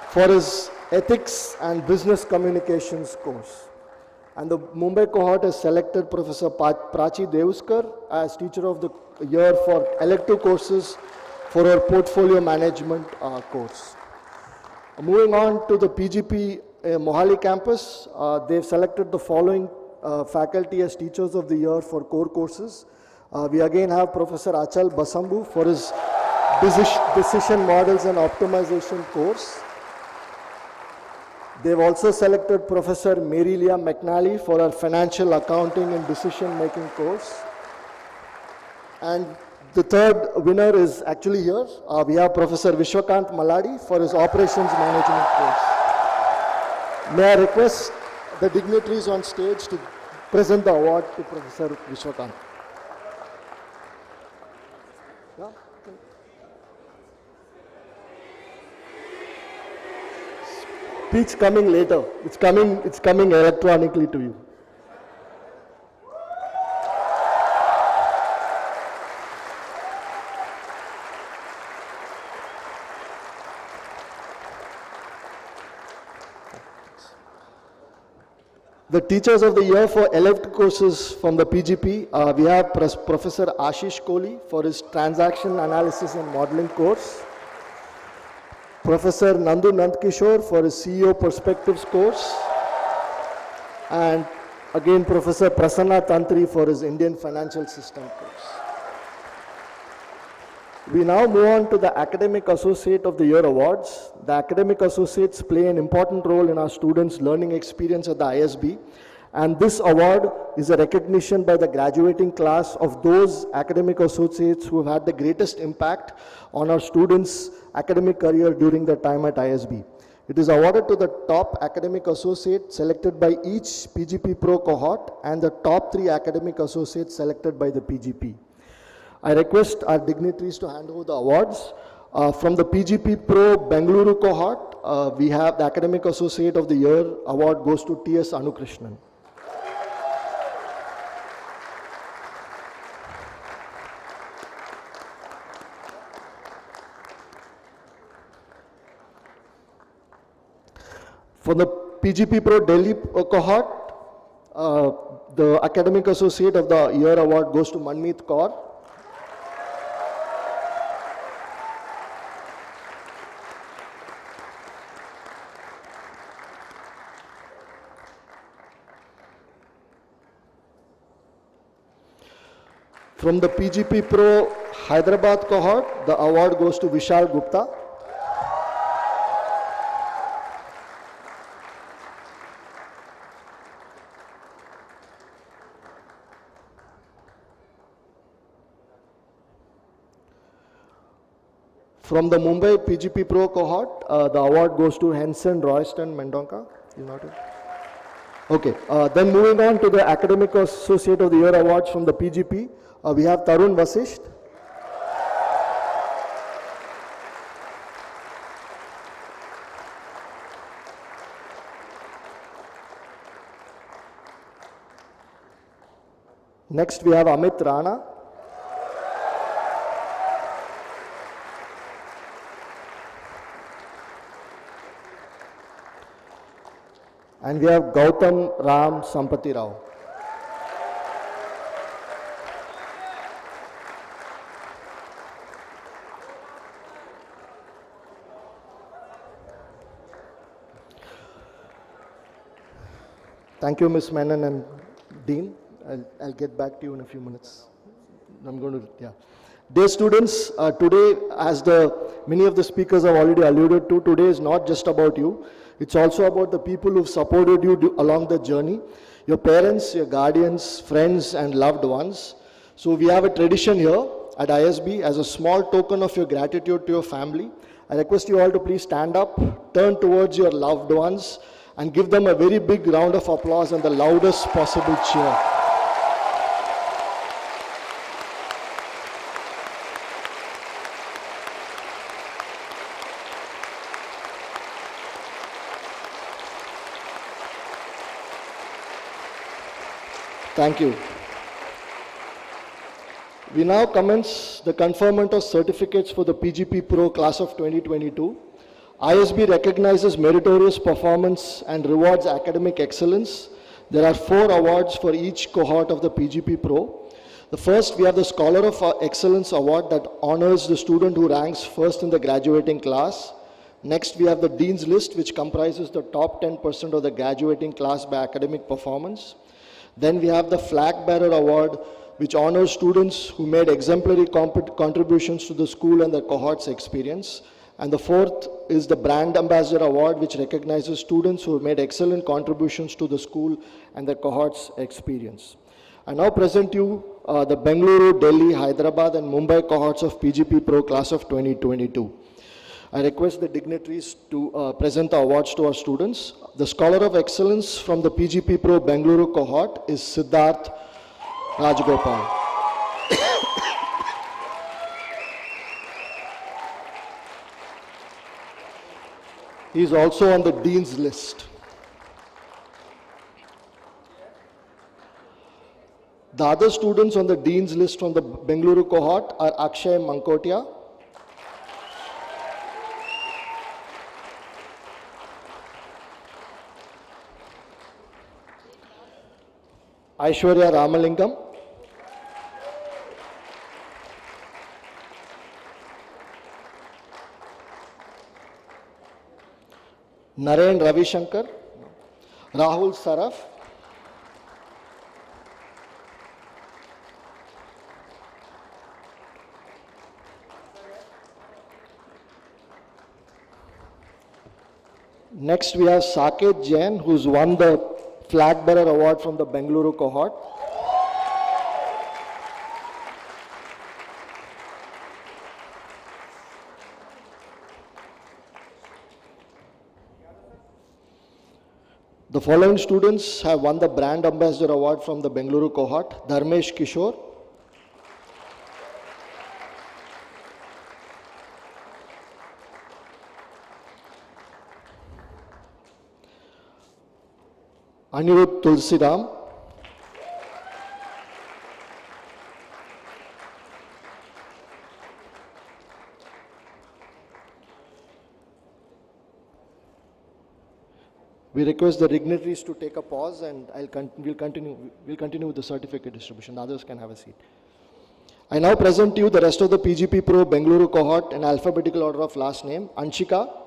for his Ethics and Business Communications course. And the Mumbai cohort has selected Professor Prachi Devuskar as Teacher of the Year for elective courses for her Portfolio Management course. Moving on to the PGP Mohali campus, they've selected the following faculty as Teachers of the Year for core courses. We again have Professor Achal Basambu for his Decision Models and Optimization course. They've also selected Professor Marilia McNally for her Financial Accounting and Decision Making course. And the third winner is actually here. We have Professor Vishwakant Maladi for his Operations Management course. May I request the dignitaries on stage to present the award to Professor Vishwakant. Yeah? Speech coming later. It's coming electronically to you. The Teachers of the Year for elective courses from the PGP, we have Professor Ashish Kohli for his Transaction Analysis and Modeling course, Professor Nandu Nandkishore for his CEO Perspectives course, and again Professor Prasanna Tantri for his Indian Financial System course. We now move on to the Academic Associate of the Year awards. The Academic Associates play an important role in our students' learning experience at the ISB, and this award is a recognition by the graduating class of those Academic Associates who have had the greatest impact on our students' academic career during their time at ISB. It is awarded to the top Academic Associate selected by each PGPpro cohort and the top 3 Academic Associates selected by the PGP. I request our dignitaries to hand over the awards. From the PGPpro Bengaluru cohort, we have the Academic Associate of the Year award goes to T.S. Anukrishnan. For the PGPpro Delhi cohort, the Academic Associate of the Year award goes to Manmeet Kaur. From the PGPpro Hyderabad cohort, the award goes to Vishal Gupta. From the Mumbai PGP Pro cohort, the award goes to Henson Royston Mendonca. He's not here. Okay, then moving on to the Academic Associate of the Year awards from the PGP, we have Tarun Vasisht. Next, we have Amit Rana. And we have Gautam Ram Sampati Rao. Thank you, Ms. Menon and Dean. I'll get back to you in a few minutes. I'm going to, yeah. Dear students, today, as many of the speakers have already alluded to, today is not just about you. It's also about the people who've supported you along the journey, your parents, your guardians, friends, and loved ones. So we have a tradition here at ISB as a small token of your gratitude to your family. I request you all to please stand up, turn towards your loved ones, and give them a very big round of applause and the loudest possible cheer. Thank you. We now commence the conferment of certificates for the PGP Pro class of 2022. ISB recognizes meritorious performance and rewards academic excellence. There are 4 awards for each cohort of the PGP Pro. The first, we have the Scholar of Excellence Award that honors the student who ranks first in the graduating class. Next, we have the Dean's List, which comprises the top 10% of the graduating class by academic performance. Then we have the Flag Bearer Award, which honors students who made exemplary contributions to the school and the cohort's experience. And the fourth is the Brand Ambassador Award, which recognizes students who have made excellent contributions to the school and the cohort's experience. I now present you the Bengaluru, Delhi, Hyderabad, and Mumbai cohorts of PGP Pro class of 2022. I request the dignitaries to present the awards to our students. The Scholar of Excellence from the PGP Pro Bengaluru cohort is Siddharth Rajgopal. He is also on the Dean's List. The other students on the Dean's List from the Bengaluru cohort are Akshay Mankotia, Aishwarya Ramalingam, Naren Ravi Shankar, Rahul Saraf, next we have Saket Jain, who's won the Flag Bearer Award from the Bengaluru cohort. The following students have won the Brand Ambassador Award from the Bengaluru cohort: Dharmesh Kishore, Anirudh Tulsiram, we request the dignitaries to take a pause, and we'll continue with the certificate distribution. The others can have a seat. I now present to you the rest of the PGP Pro Bengaluru cohort in alphabetical order of last name: Anshika,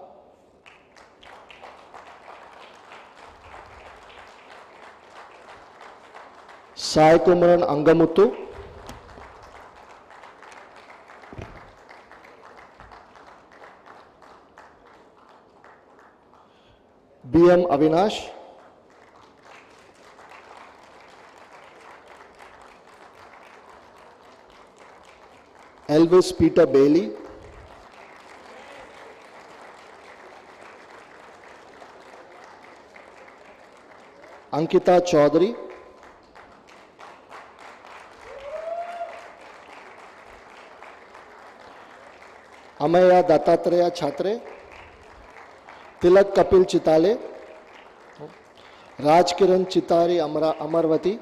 Sai Kumaran Angamuttu, B.M. Avinash, Elvis Peter Bailey, Ankita Chaudhary, Amaya Dattatreya Chhatre, Tilak Kapil Chitale, Raj Kiran Chitari Amarvati,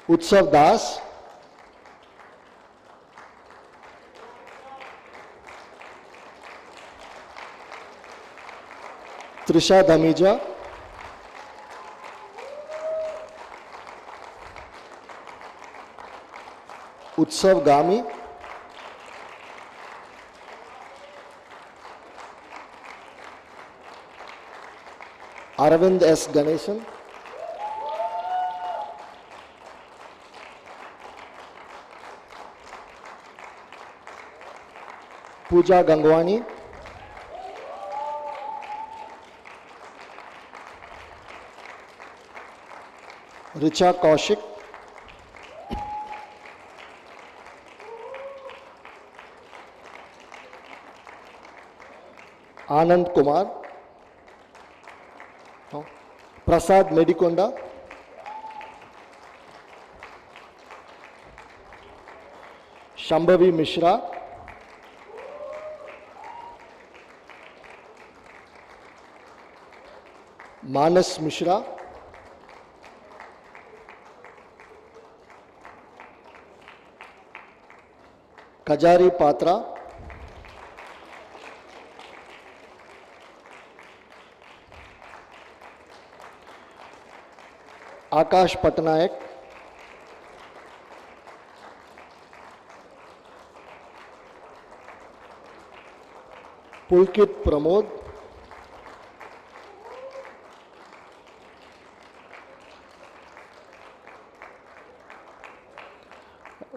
Utsav Das, Trisha Dhamija, Utsav Gami, Aravind S. Ganesan, Pooja Gangwani, Richa Kaushik, Anand Kumar, Prasad Medikonda, Shambhavi Mishra, Manas Mishra, Kajari Patra, Akash Patnaik, Pulkit Pramod,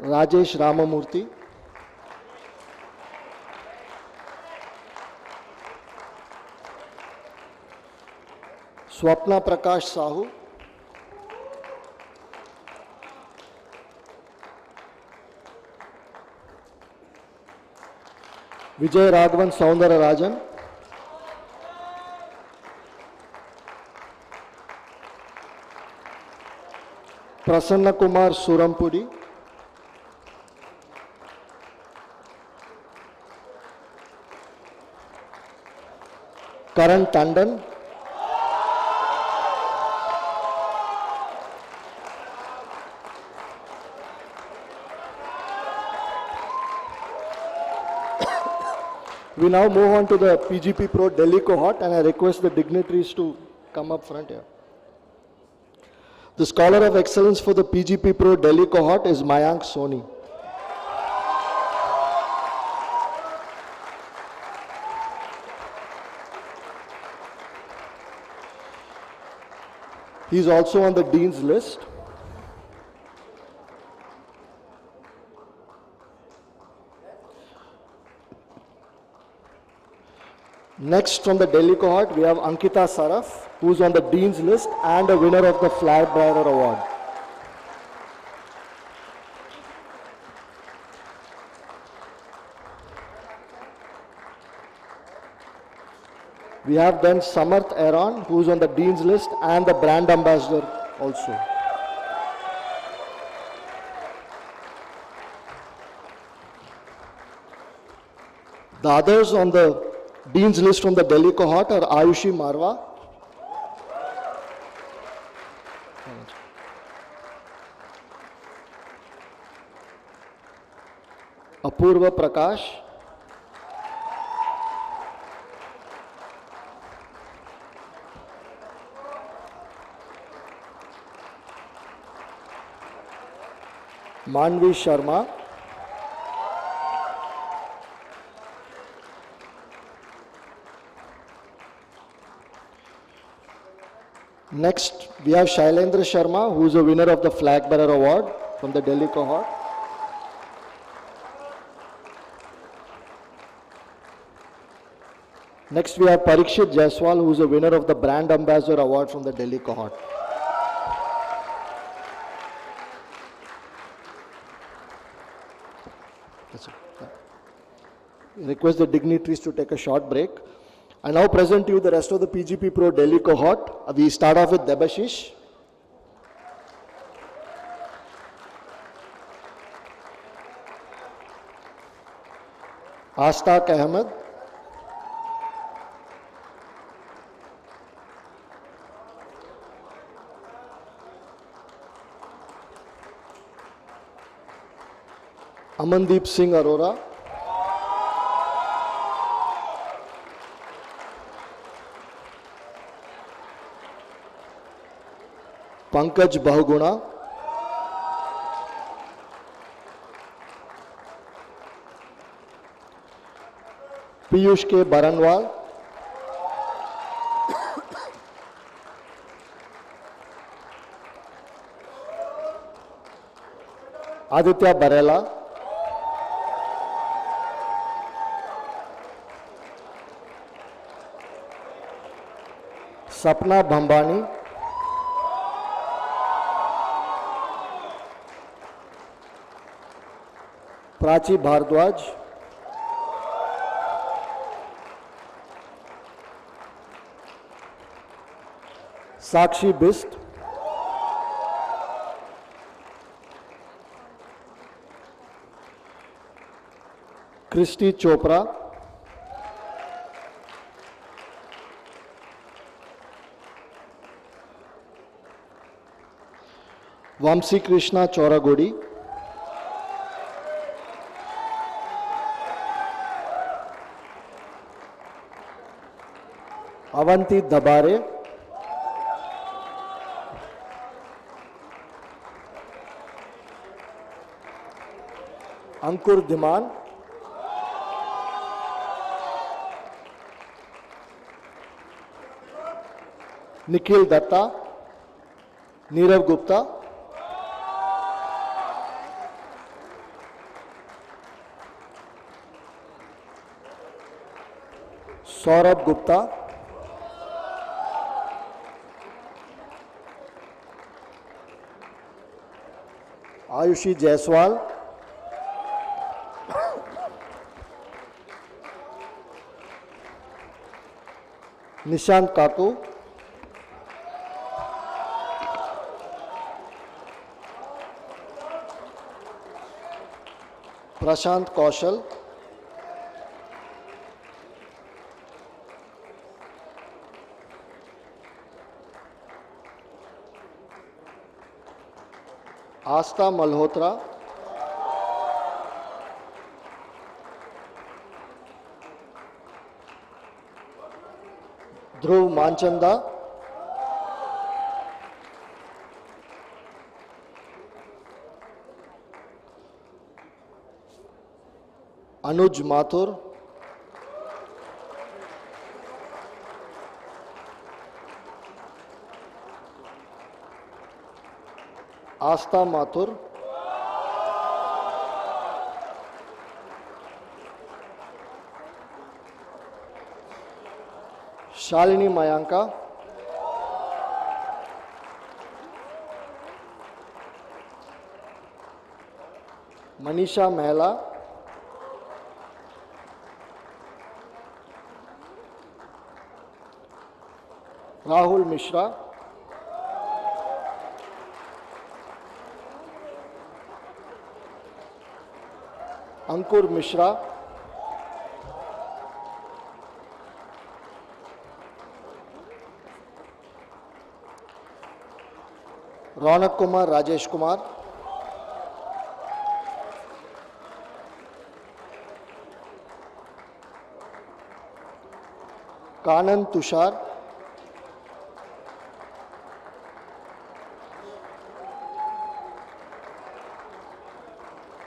Rajesh Ramamurthy, Swapna Prakash Sahu, Vijay Raghavan Saundara Rajan, Prasanna Kumar Surampudi, Karan Tandon, we now move on to the PGPpro Delhi cohort, and I request the dignitaries to come up front here. The Scholar of Excellence for the PGPpro Delhi cohort is Mayank Soni. He is also on the Dean's list. Next from the Delhi cohort, we have Ankita Saraf, who is on the Dean's list and a winner of the Flag Bearer Award. We have then Samarth Aaron, who is on the Dean's list and the Brand Ambassador also. The others on the Dean's list from the Delhi cohort are Ayushi Marwa, Apurva Prakash, Manvi Sharma, next we have Shailendra Sharma, who is a winner of the Flag Bearer Award from the Delhi cohort. Next we have Parikshit Jaiswal, who is a winner of the Brand Ambassador Award from the Delhi cohort. Request the dignitaries to take a short break. I now present to you the rest of the PGPpro Delhi cohort. We start off with Debashish. Astaq Ahmed. Amandeep Singh Arora. Pankaj Bahuguna. Piyush K. Baranwal. Aditya Barela. Sapna Bhambani. Prachi Bhardwaj. Sakshi Bist. Christy Chopra. Vamsi Krishna Choragodi. Avanti Dabare. Ankur Diman. Nikhil Datta. Nirav Gupta. Saurabh Gupta. Ayushi Jaiswal. Nishant Kaku. Prashant Kaushal. Asta Malhotra. Dhruv Manchanda. Anuj Mathur. Asta Mathur. Shalini Mayanka. Manisha Mehla. Rahul Mishra. Ankur Mishra. Ronak Kumar Rajesh Kumar. Kanan Tushar.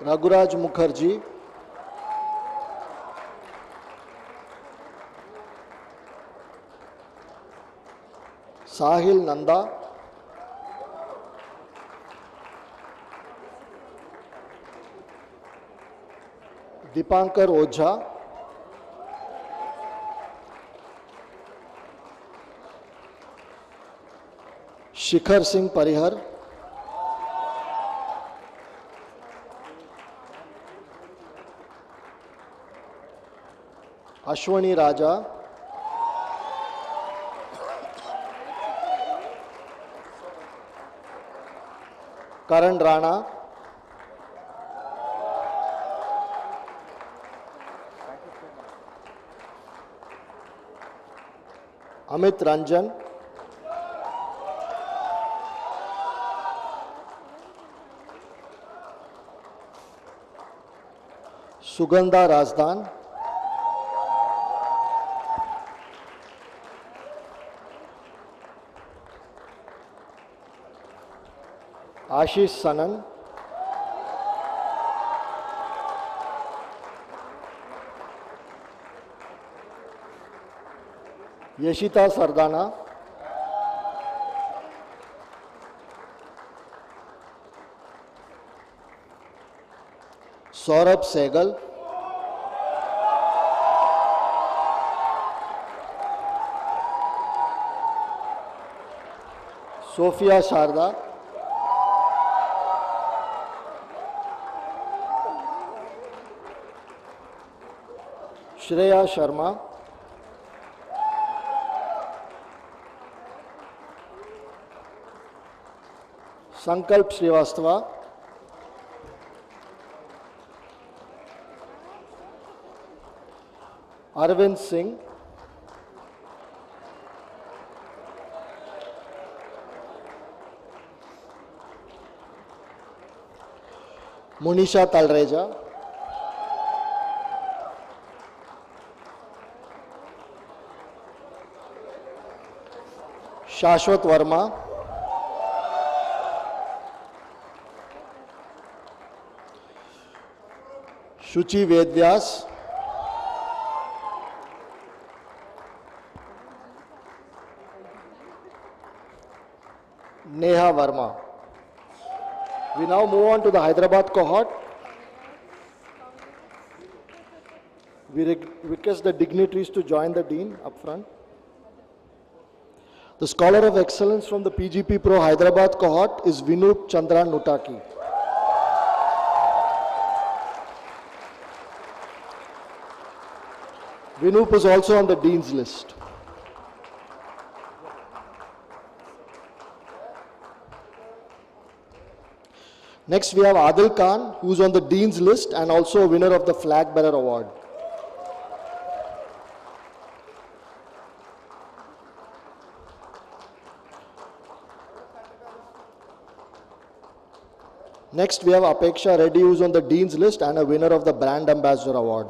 Raguraj Mukherjee. Sahil Nanda. Dipankar Ojha. Shikhar Singh Parihar. Ashwani Raja. Karan Rana, Amit Ranjan, Sugandha Razdan, Ashish Sanan, Yashita Sardana, Saurabh Sehgal, Sophia Sharda, Shreya Sharma, Sankalp Srivastava, Arvind Singh, Munisha Talreja, Shashwat Verma, Shuchi Vedvyas, Neha Verma. We now move on to the Hyderabad cohort. We request the dignitaries to join the Dean up front. The Scholar of Excellence from the PGPpro Hyderabad cohort is Vinup Chandra Nutaki. Vinup is also on the Dean's list. Next we have Adil Khan, who is on the Dean's list and also a winner of the Flag Bearer Award. Next we have Apeksha Reddy, who is on the Dean's list and a winner of the Brand Ambassador Award.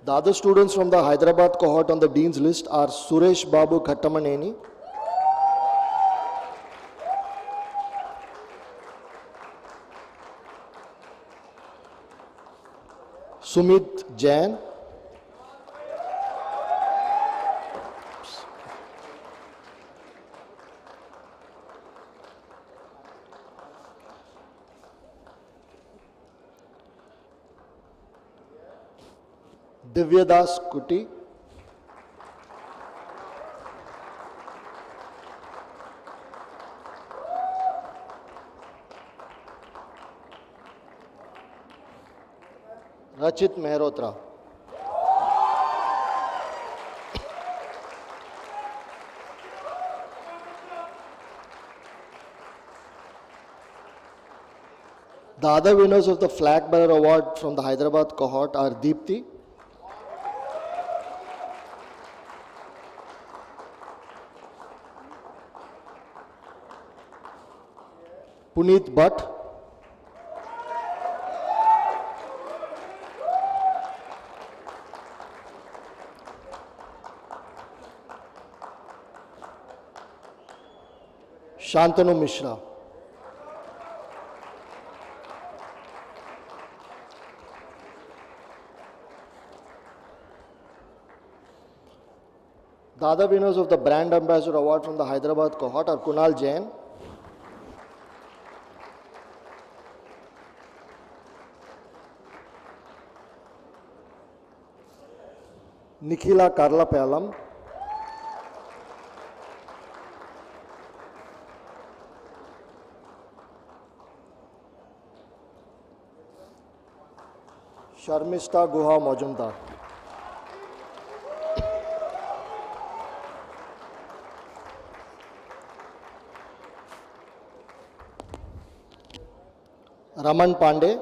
The other students from the Hyderabad cohort on the Dean's list are Suresh Babu Khattamaneni, Sumit Jain, Divyadas Kuti, Rachit Mehrotra. The other winners of the Flag Bearer Award from the Hyderabad cohort are Deepthi, Puneet Bhatt, Shantanu Mishra. The other winners of the Brand Ambassador Award from the Hyderabad cohort are Kunal Jain, Nikhila Karlapalam, Sharmista Guha Majumdar. Raman Pandey,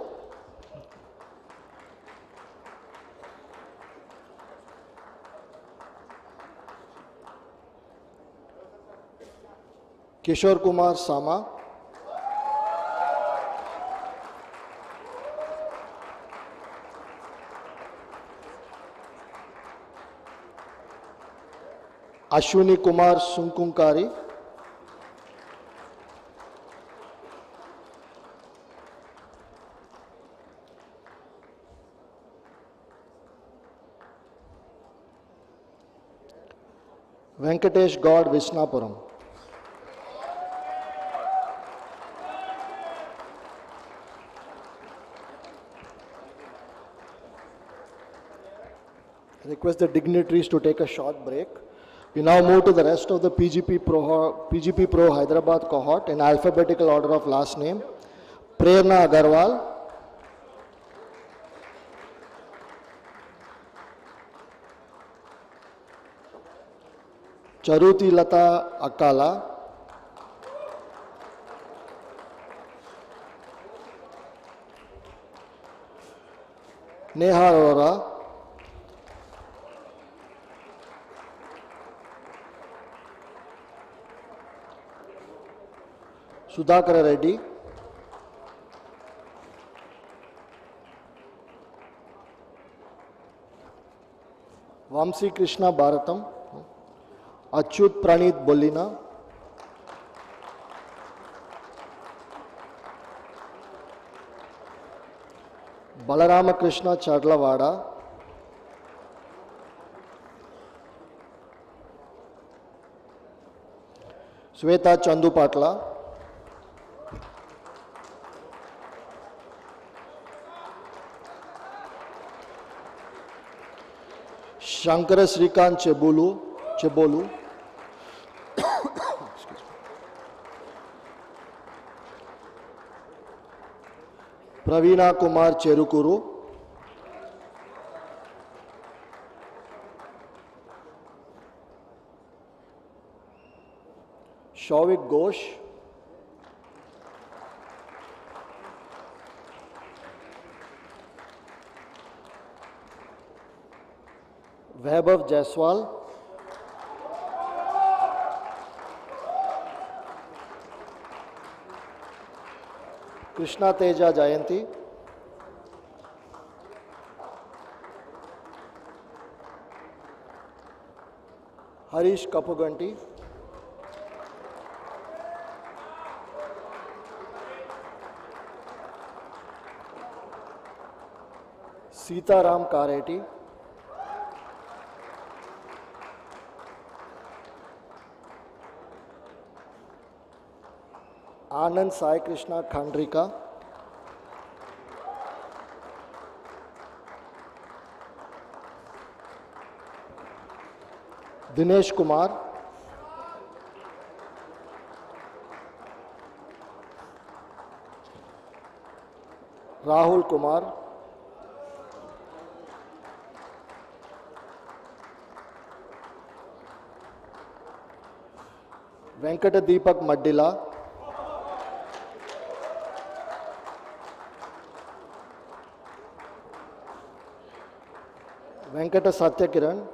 Kishore Kumar Sama, Ashwini Kumar Sunkunkari, Venkatesh God Visnapuram. I request the dignitaries to take a short break. We now move to the rest of the PGP Pro Hyderabad cohort in alphabetical order of last name. Prerna Agarwal, Charuti Lata Akala, Neha Arora, Sudhakar Reddy, Vamsi Krishna Bharatam, Achyut Pranit Bolina, Balarama Krishna Chadlavada, Sweta Chandu Patla, Shankara Srikant Chebolu, Praveena Kumar Cherukuru, Shavik Ghosh, Vaibhav Jaiswal, Krishna Teja Jayanti, Harish Kapuganti, Sita Ram Kareti, Anand Sai Krishna Khandrika, Dinesh Kumar, Rahul Kumar, Venkata Deepak Maddila, Venkata Satyakiran,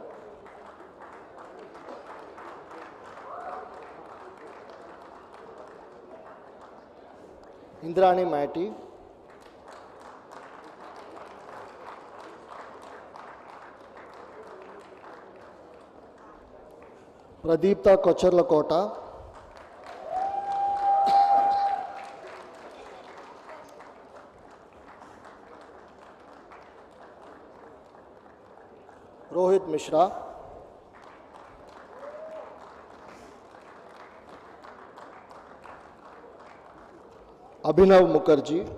Indrani Mati, Pradeepta Kocharlakota, Rohit Mishra, Abhinav Mukherjee,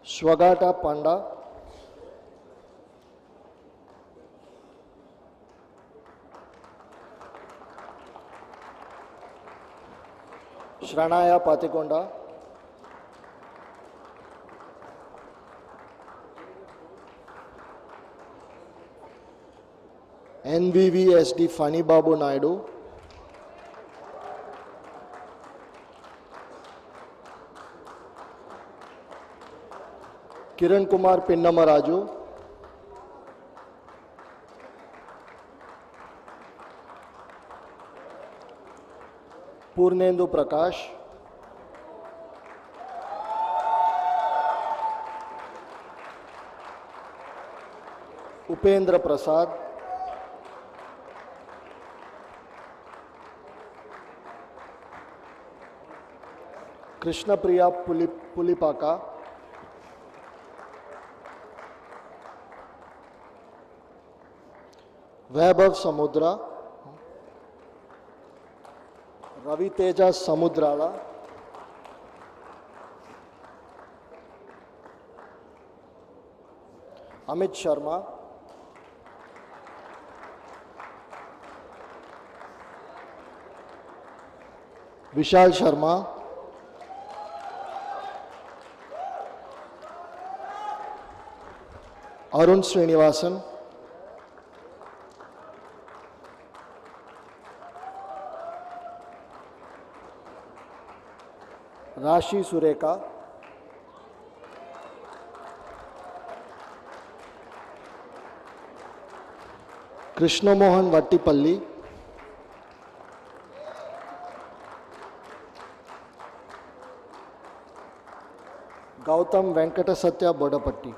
Swagata Panda, Shranaya Patikonda, NVVSD Fani Babu Naidu, Kiran Kumar Pinnamaraju, Purnendu Prakash, Upendra Prasad, Krishna Priya Pulipaka, Vaibhav Samudra, Ravi Teja Samudrala, Amit Sharma, Vishal Sharma, Arun Srinivasan, Rashi Sureka, Krishna Mohan Vattipalli, Gautam Venkata Satya Bodapatti.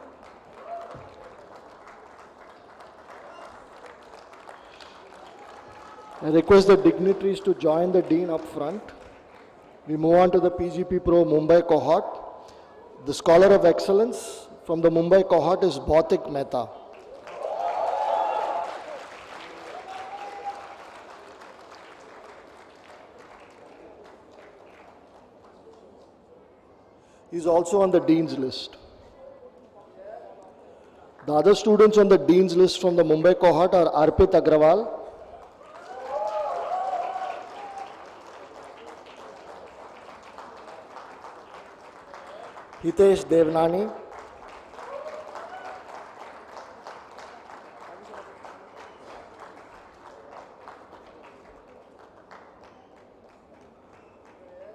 I request the dignitaries to join the Dean up front. We move on to the PGPpro Mumbai Cohort. The Scholar of Excellence from the Mumbai Cohort is Bhautik Mehta. He is also on the Dean's list. The other students on the Dean's list from the Mumbai Cohort are Arpit Agrawal, Hitesh Devnani,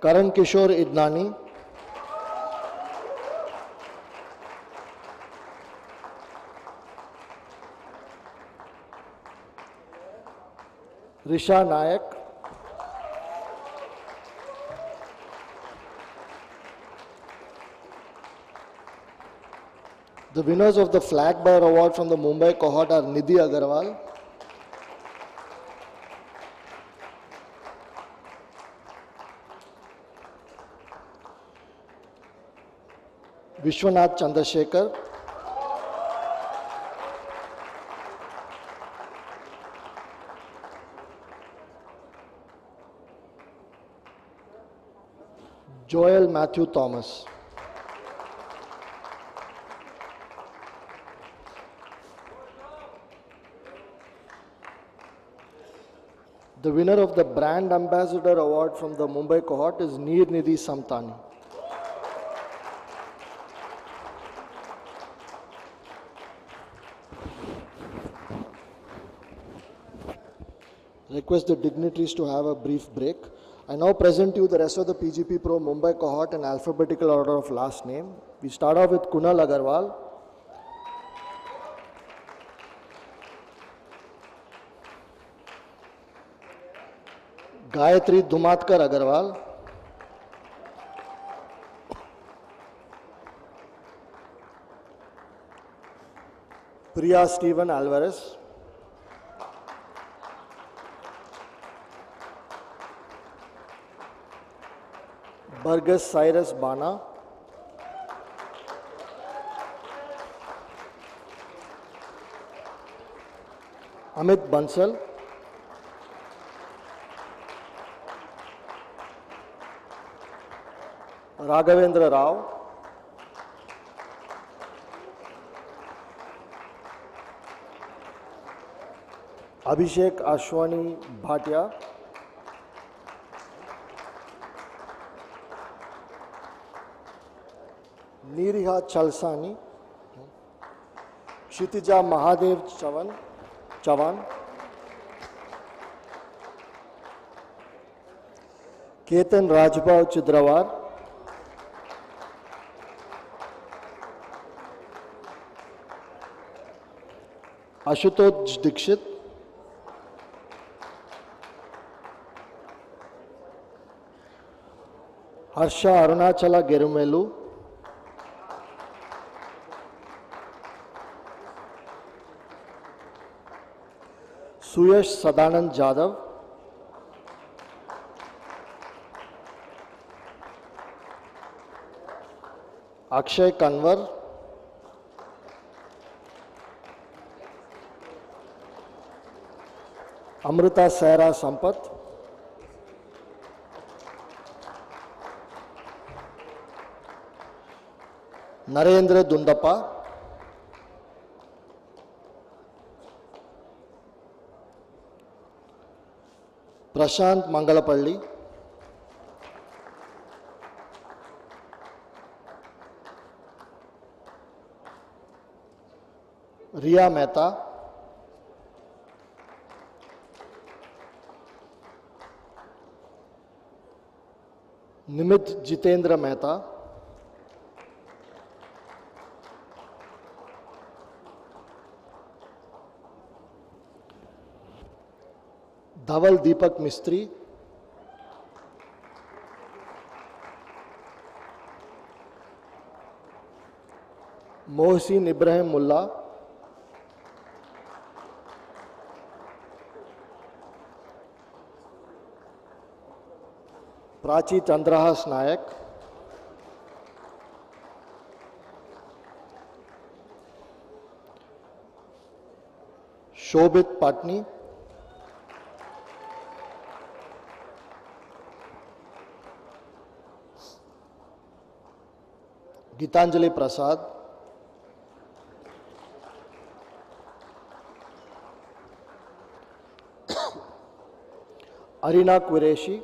Karan Kishore Idnani, Risha Nayak, the winners of the Flag Bearer Award from the Mumbai Cohort are Nidhi Agarwal, Vishwanath Chandrasekhar, Joel Matthew Thomas. The winner of the Brand Ambassador Award from the Mumbai Cohort is Neer Nidhi Samtani. Request the dignitaries to have a brief break. I now present you the rest of the PGPpro Mumbai Cohort in alphabetical order of last name. We start off with Kunal Agarwal, Gayatri Dhumatkar Agarwal, Priya Stephen Alvarez, Burgess Cyrus Bana, Amit Bansal, Raghavendra Rao, Abhishek Ashwani Bhatia, Niriha Chalsani, Kshitija Mahadev Chavan, Ketan Rajbhav Chidrawar, Ashutosh Dikshit, Harsha Arunachala Gerumelu, Suyash Sadanand Jadhav, Akshay Kanwar, Amrita Saira Sampath, Narendra Dundappa, Prashant Mangalapalli, Riya Mehta, Nimit Jitendra Mehta, Dhaval Deepak Mistry, Mohsin Ibrahim Mullah, Prachi Chandrahas Nayak, Shobit Patni, Gitanjali Prasad, Arina Qureshi,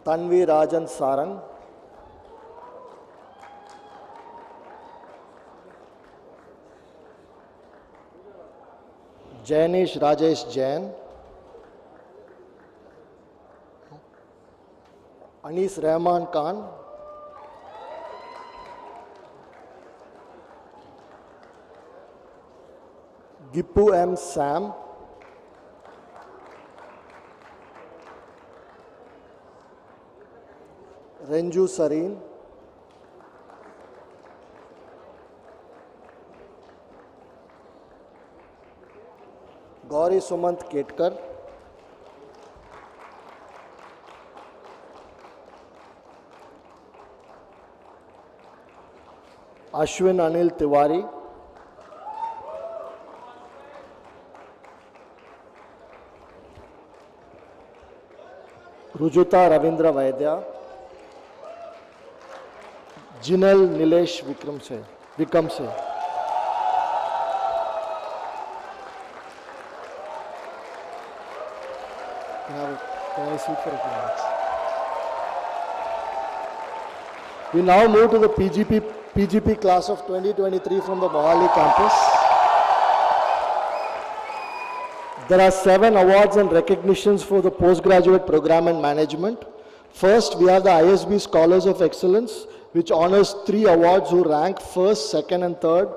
Tanvi Rajan Sarang, Jainish Rajesh Jain, Anis Rahman Khan, Gippu M. Sam, Renju Sareen, Gauri Sumant Ketkar, Ashwin Anil Tiwari, Rujuta Ravindra Vaidya, Jinal Nilesh Vikamse. Can I sit for a few minutes? We now move to the PGP class of 2023 from the Mohali campus. There are 7 awards and recognitions for the postgraduate program and management. First, we have the ISB Scholars of Excellence, which honors 3 awards who rank first, second, and third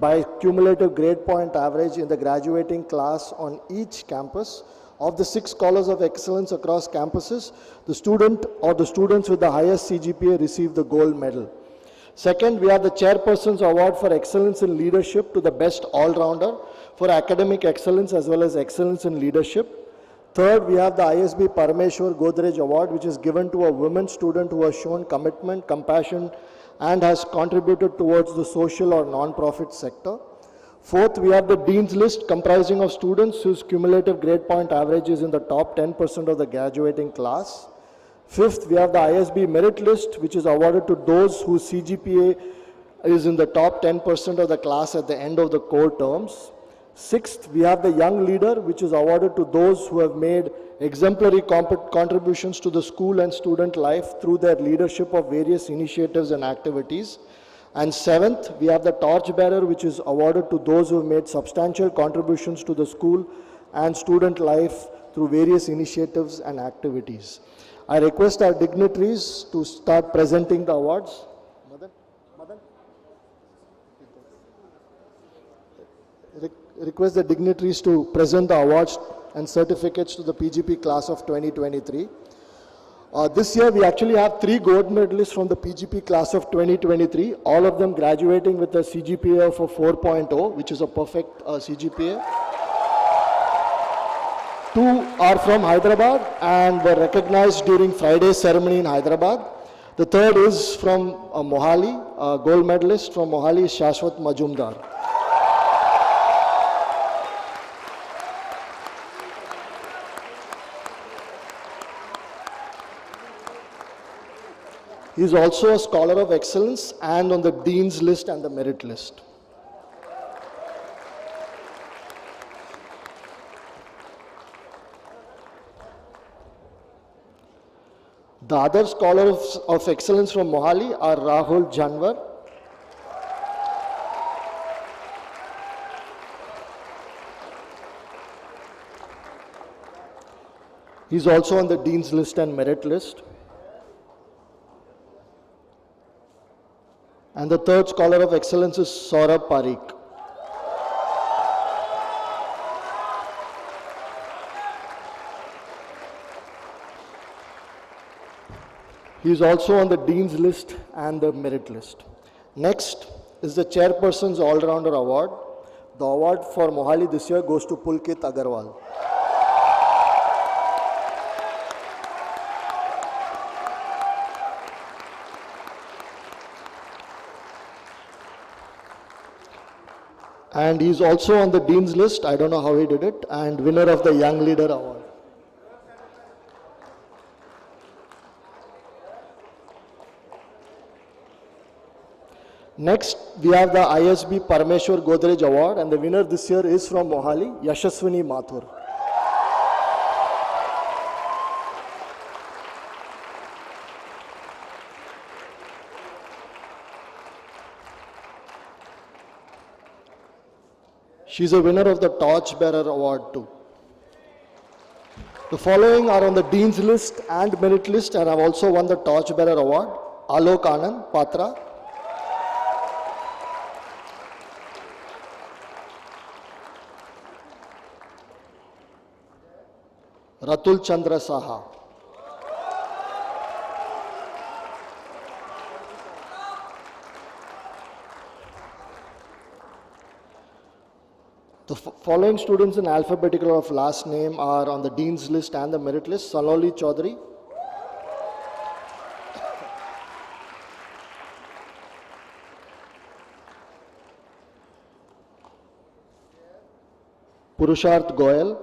by cumulative grade point average in the graduating class on each campus. Of the 6 Scholars of Excellence across campuses, the student or the students with the highest CGPA receive the gold medal. Second, we have the Chairperson's Award for Excellence in Leadership to the best all-rounder for academic excellence as well as excellence in leadership. Third, we have the ISB Parameshwar Godrej Award, which is given to a women student who has shown commitment, compassion, and has contributed towards the social or non-profit sector. Fourth, we have the Dean's List comprising of students whose cumulative grade point average is in the top 10% of the graduating class. Fifth, we have the ISB Merit List, which is awarded to those whose CGPA is in the top 10% of the class at the end of the core terms. Sixth, we have the Young Leader, which is awarded to those who have made exemplary contributions to the school and student life through their leadership of various initiatives and activities. And seventh, we have the torchbearer, which is awarded to those who have made substantial contributions to the school and student life through various initiatives and activities. I request our dignitaries to start presenting the awards. Request the dignitaries to present the awards and certificates to the PGP class of 2023. This year we actually have 3 gold medalists from the PGP class of 2023, all of them graduating with a CGPA of a 4.0, which is a perfect CGPA. 2 are from Hyderabad and were recognized during Friday's ceremony in Hyderabad. The third is from Mohali, a gold medalist from Mohali, Shashwat Majumdar. He is also a Scholar of Excellence and on the Dean's list and the Merit list. The other Scholars of Excellence from Mohali are Rahul Janwar, he is also on the Dean's list and Merit list. And the third Scholar of Excellence is Saurabh Parikh. He is also on the Dean's list and the Merit list. Next is the Chairperson's All-Rounder Award. The award for Mohali this year goes to Pulkit Agarwal. And he is also on the Dean's list, I don't know how he did it, and winner of the Young Leader Award. Next, we have the ISB Parameshwar Godrej Award, and the winner this year is from Mohali, Yashaswini Mathur. She is a winner of the Torchbearer Award too. The following are on the Dean's list and Merit list and have also won the Torchbearer Award. Alok Anand, Patra. Ratul Chandra Saha. The following students in alphabetical order of last name are on the Dean's list and the Merit list. Saloli Chaudhary, Purusharth Goyal,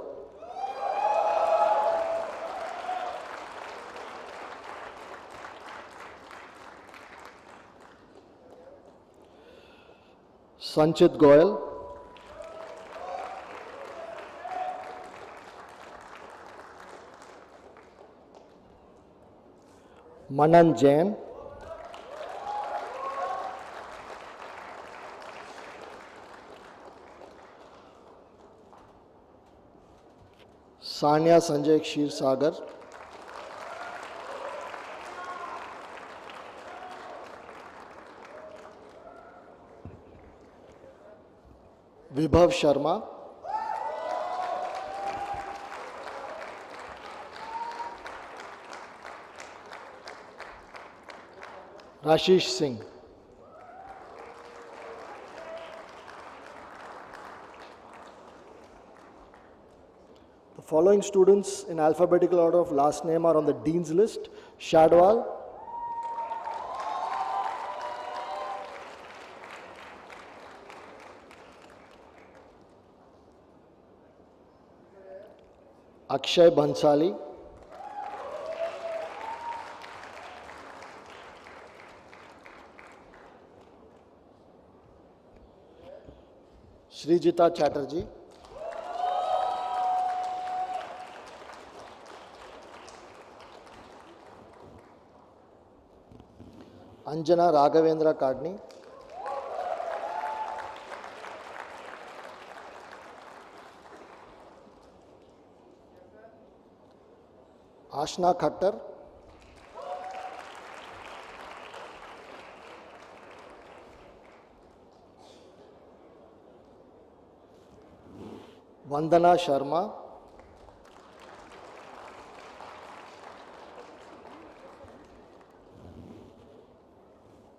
Sanchit Goyal, Manan Jain, Sanya Sanjay Kshir Sagar, Vibhav Sharma, Rashish Singh. The following students in alphabetical order of last name are on the Dean's list. Shadwal, Akshay Bhansali, Srijita Chatterjee, Anjana Raghavendra Kadni, Ashna Khattar, Vandana Sharma,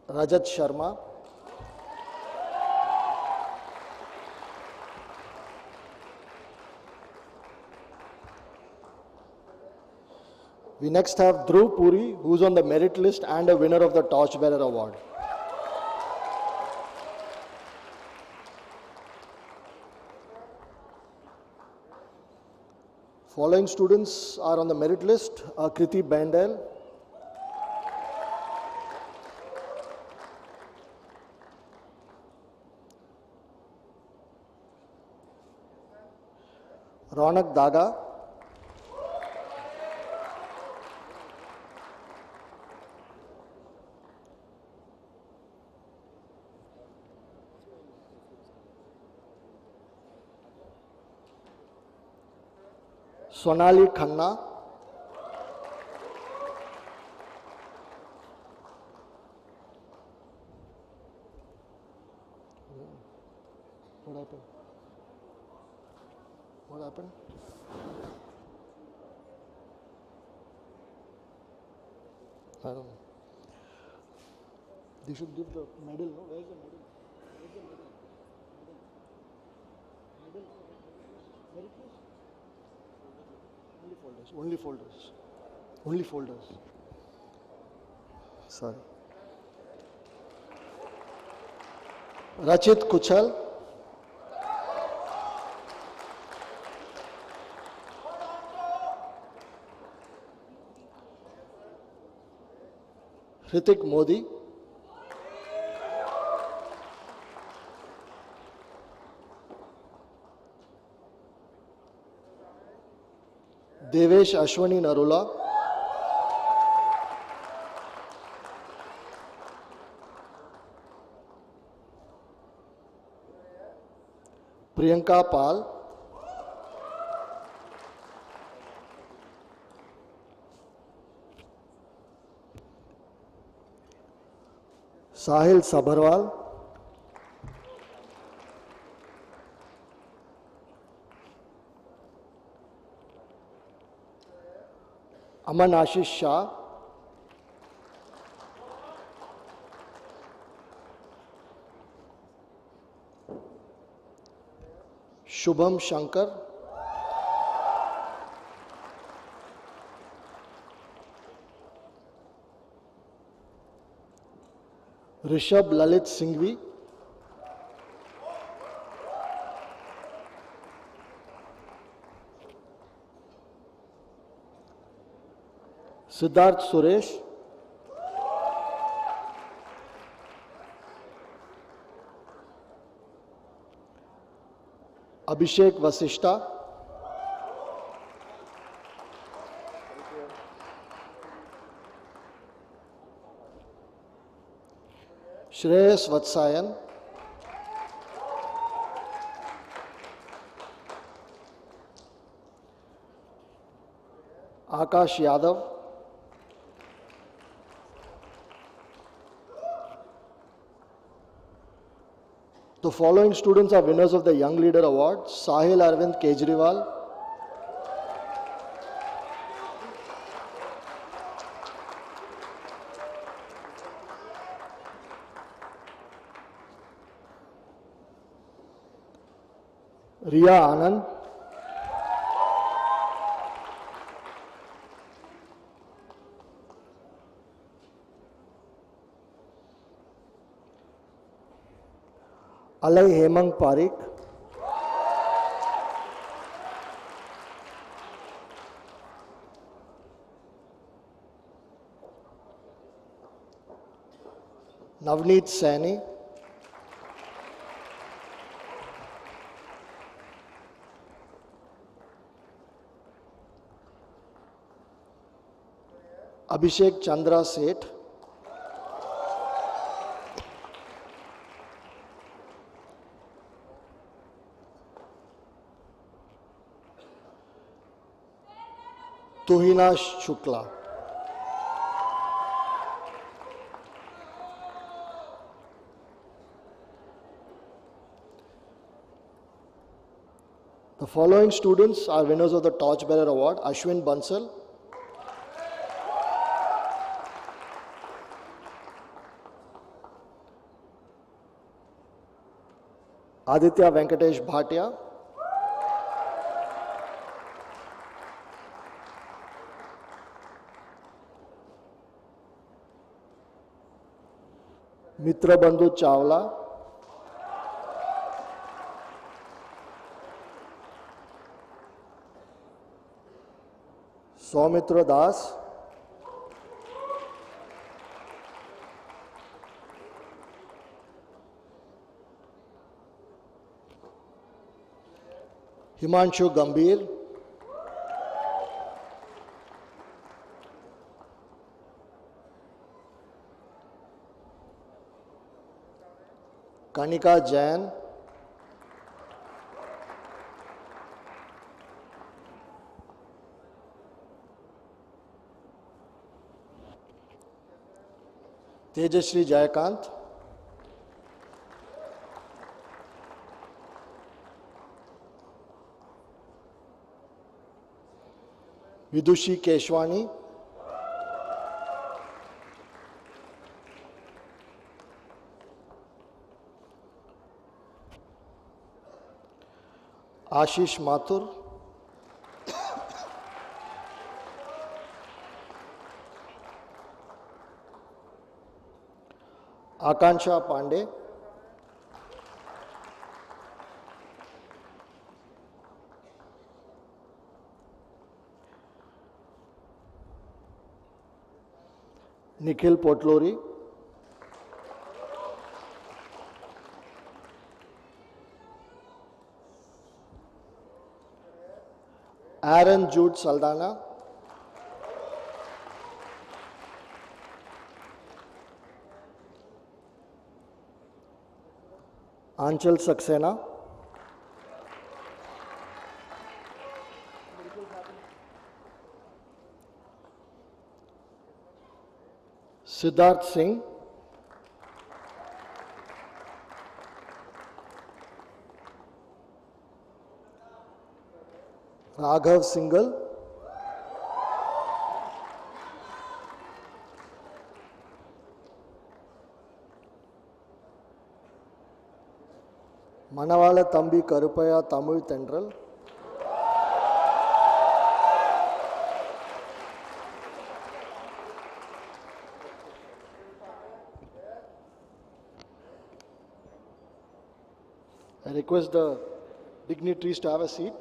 Rajat Sharma, we next have Dhruv Puri, who's on the merit list and a winner of the Torchbearer Award. Following students are on the merit list: Kriti Bandel, Ronak Daga, Sonali Khanna, what happened? What happened? I don't know. They should give the medal, no? Where's the medal? Where's the medal? Medal? Merit list? Only folders. Only folders. Sorry. Rachit Kuchal, Hrithik Modi, Devesh Ashwani Narula, Priyanka Pal, Sahil Sabharwal, Aman Ashish Shah, Shubham Shankar, Rishabh Lalit Singhvi, Siddharth Suresh, Abhishek Vasishta, Shreyas Vatsayan, Akash Yadav, the following students are winners of the Young Leader Award: Sahil Arvind Kejriwal, Riya Anand, Alay Hemang Parikh, Navneet Saini, Abhishek Chandra Seth, Tuhina Shukla. The following students are winners of the Torchbearer Award: Ashwin Bansal, Aditya Venkatesh Bhatia, Mitra Bandhu Chawla, Soumitra Das, Himanshu Gambhir, Kanika Jain, Tejashri Jayakant, Vidushi Keshwani, Ashish Mathur, Akansha Pandey, Nikhil Potlori, Aaron Jude Saldana, Anchal Saxena, Siddharth Singh, Raghav Singhal, Manavala Thambi Karupaya Tamil Tendral, I request the dignitaries to have a seat.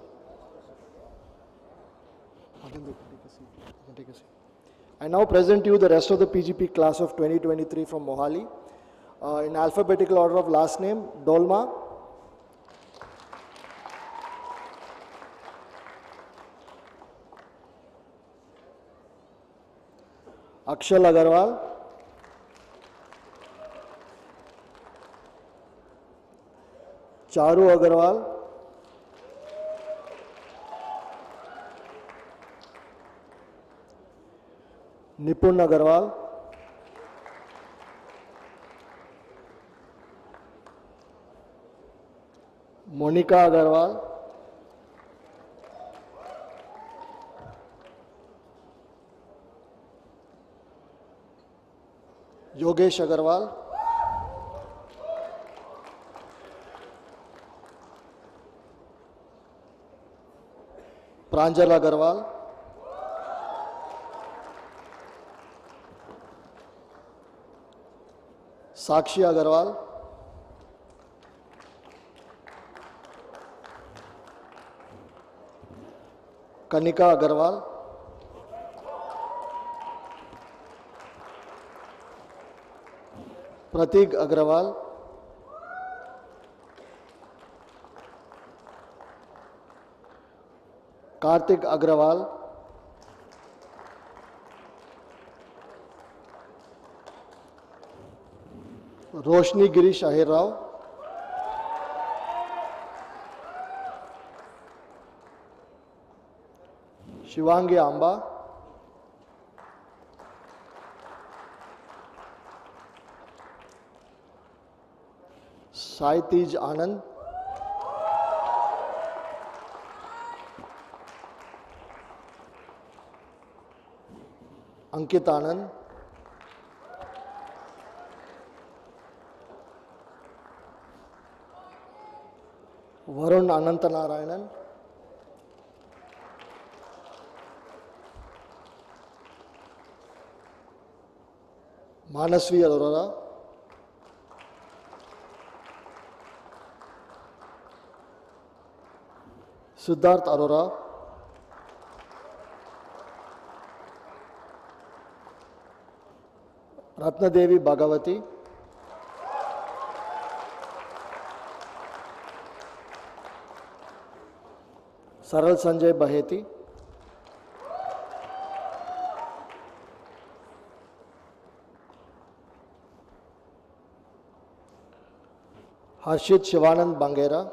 Take a seat. I now present you the rest of the PGP class of 2023 from Mohali. In alphabetical order of last name: Dolma, Akshal Agarwal, Charu Agarwal, Nipun Agarwal, Monica Agarwal, Yogesh Agarwal, Pranjal Agarwal, Sakshi Agarwal, Kanika Agarwal, Pratik Agrawal, Kartik Agrawal, Roshni Girish Ahir Rao, Shivangi Amba, Saitij Anand, Ankit Anand, Varun Anantanarayanan, Manasvi Arora, Siddharth Arora, Ratnadevi Bhagavati, Saral Sanjay Baheti, Harshit Shivanand Bangera,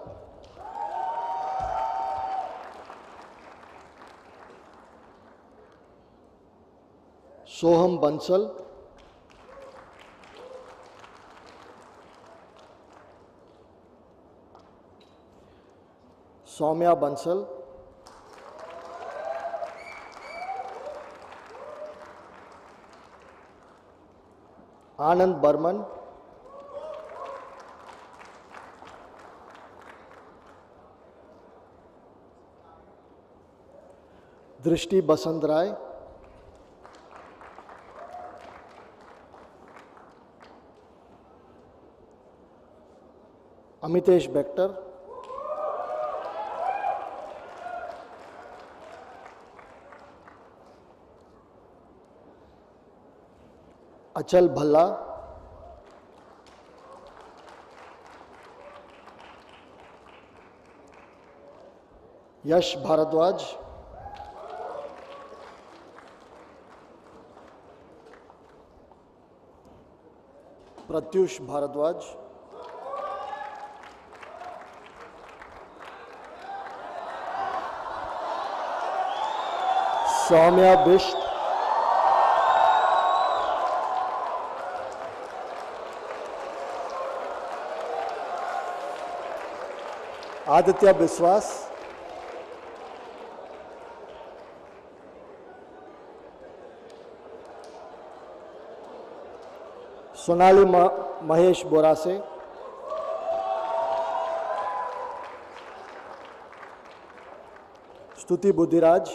Soham Bansal, Soumya Bansal, Anand Burman, Drishti Basant Rai, Amitesh Bector, Achal Bhalla, Yash Bharadwaj, Pratyush Bharadwaj, Soumya Bisht, Aditya Biswas, Sonali Mahesh Borase, Stuti Buddhiraj,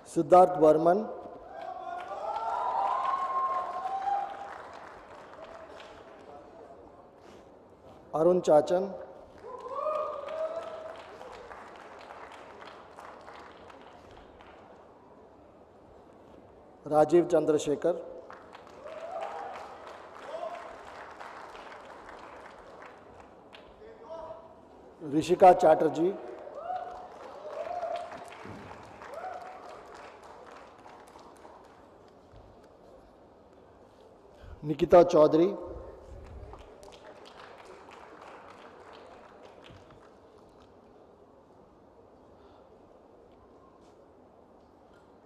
Siddharth Varman, Arun Chachan, Rajiv Chandrasekhar, Rishika Chatterjee, Nikita Chaudhary,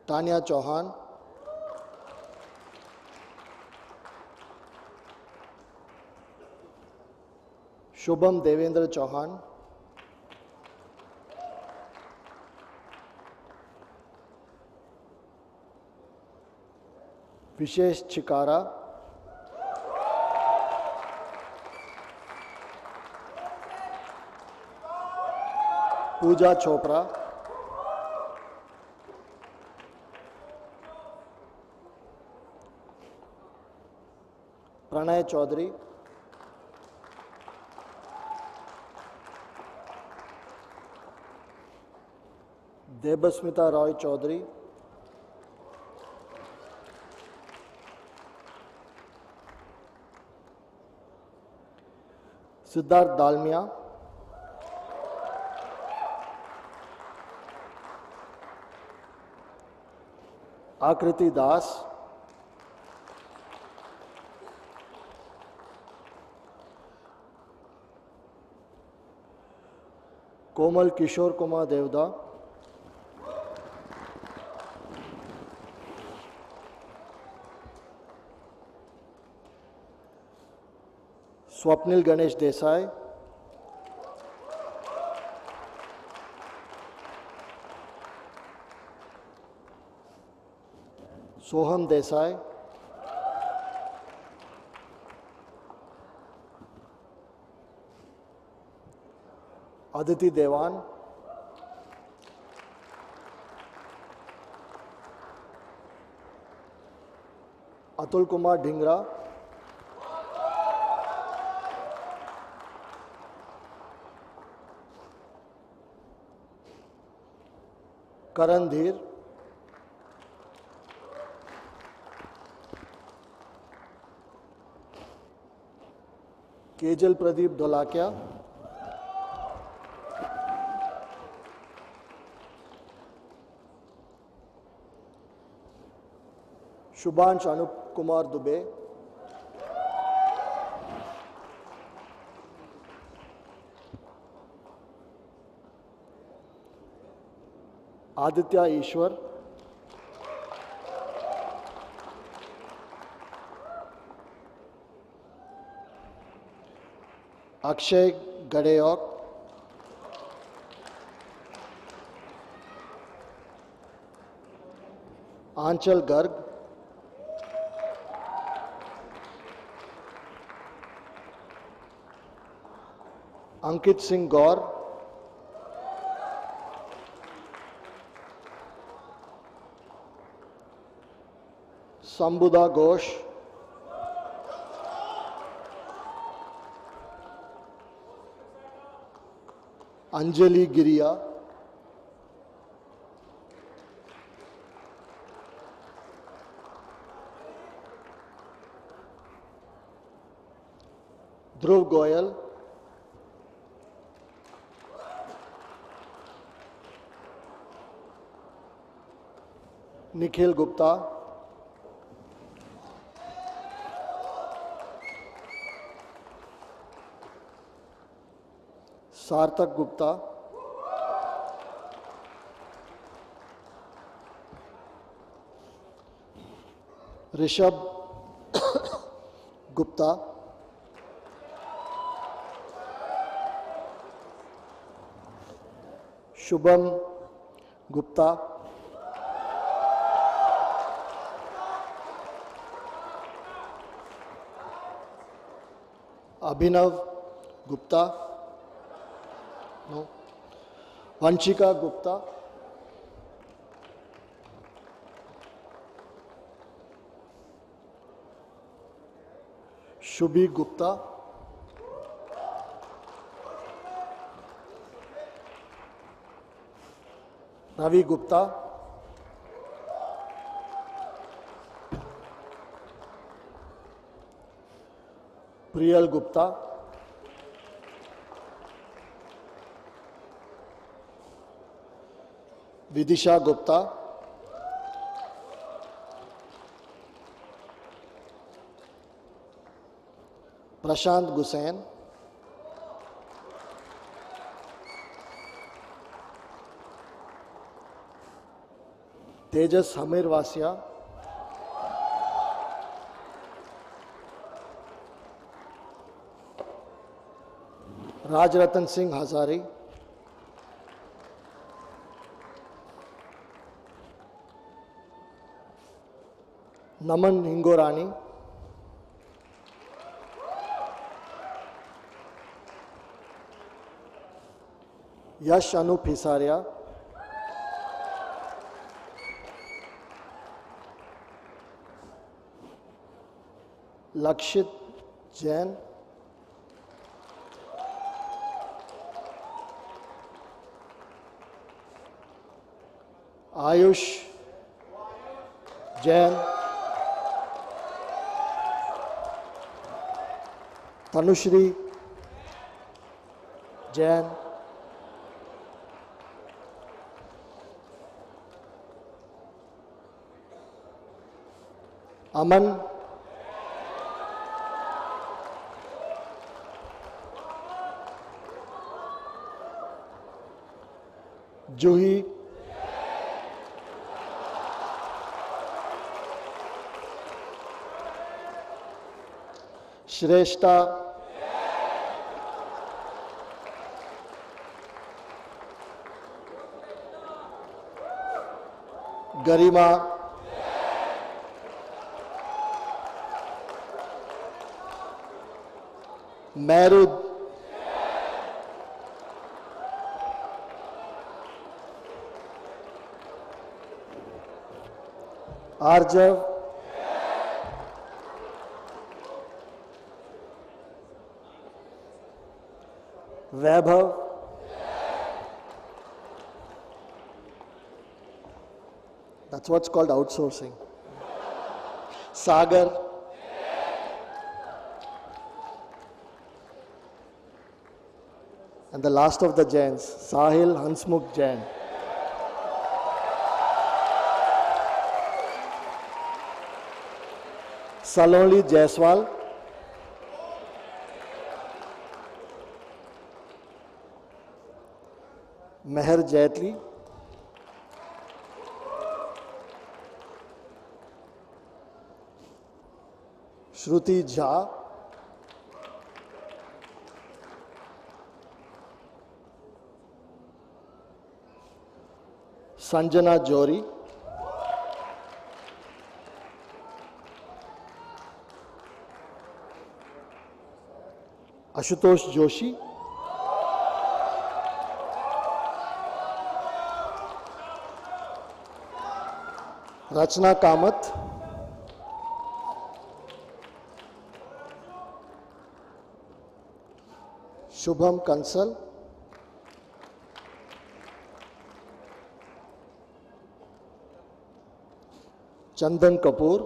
Tanya Chauhan, Shubham Devendra Chauhan, Vishesh Chikara, Pooja Chopra, Pranay Chaudhary, Debasmita Roy Chaudhary, Siddharth Dalmia, Akriti Das, Komal Kishore Kumar Devda, Swapnil Ganesh Desai, Soham Desai, Aditi Devan, Atul Kumar Dhingra, Karan Dheer, Kejal Pradeep Dholakia, Shubhansh Anup Kumar Dubey, Aditya Ishwar, Akshay Gadeyok, Anchal Garg, Ankit Singh Gaur, Sambudha Ghosh, Anjali Giriya, Dhruv Goyal, Nikhil Gupta, Sarthak Gupta, Rishabh Gupta, Shubham Gupta, Abhinav Gupta, no, Vanchika Gupta, Shubhi Gupta, Ravi Gupta, Priyal Gupta, Vidisha Gupta, Prashant Gusain, Tejas Hamir Vasya, Raj Ratan Singh Hazari, Naman Hingorani, Yash Anup Hisaria, Lakshit Jain, Ayush Jain, Tanushri Jain, Aman Juhi Shrestha Garima, मैरुद, आर्जव, Vaibhav, that's what's called outsourcing. Sagar, and the last of the Jains, Sahil Hansmukh Jain. Saloli Jaiswal, Meher Jaitli, Shruti Jha, Sanjana Jori, Ashutosh Joshi, Rachna Kamath, Shubham Kansal, Chandan Kapoor,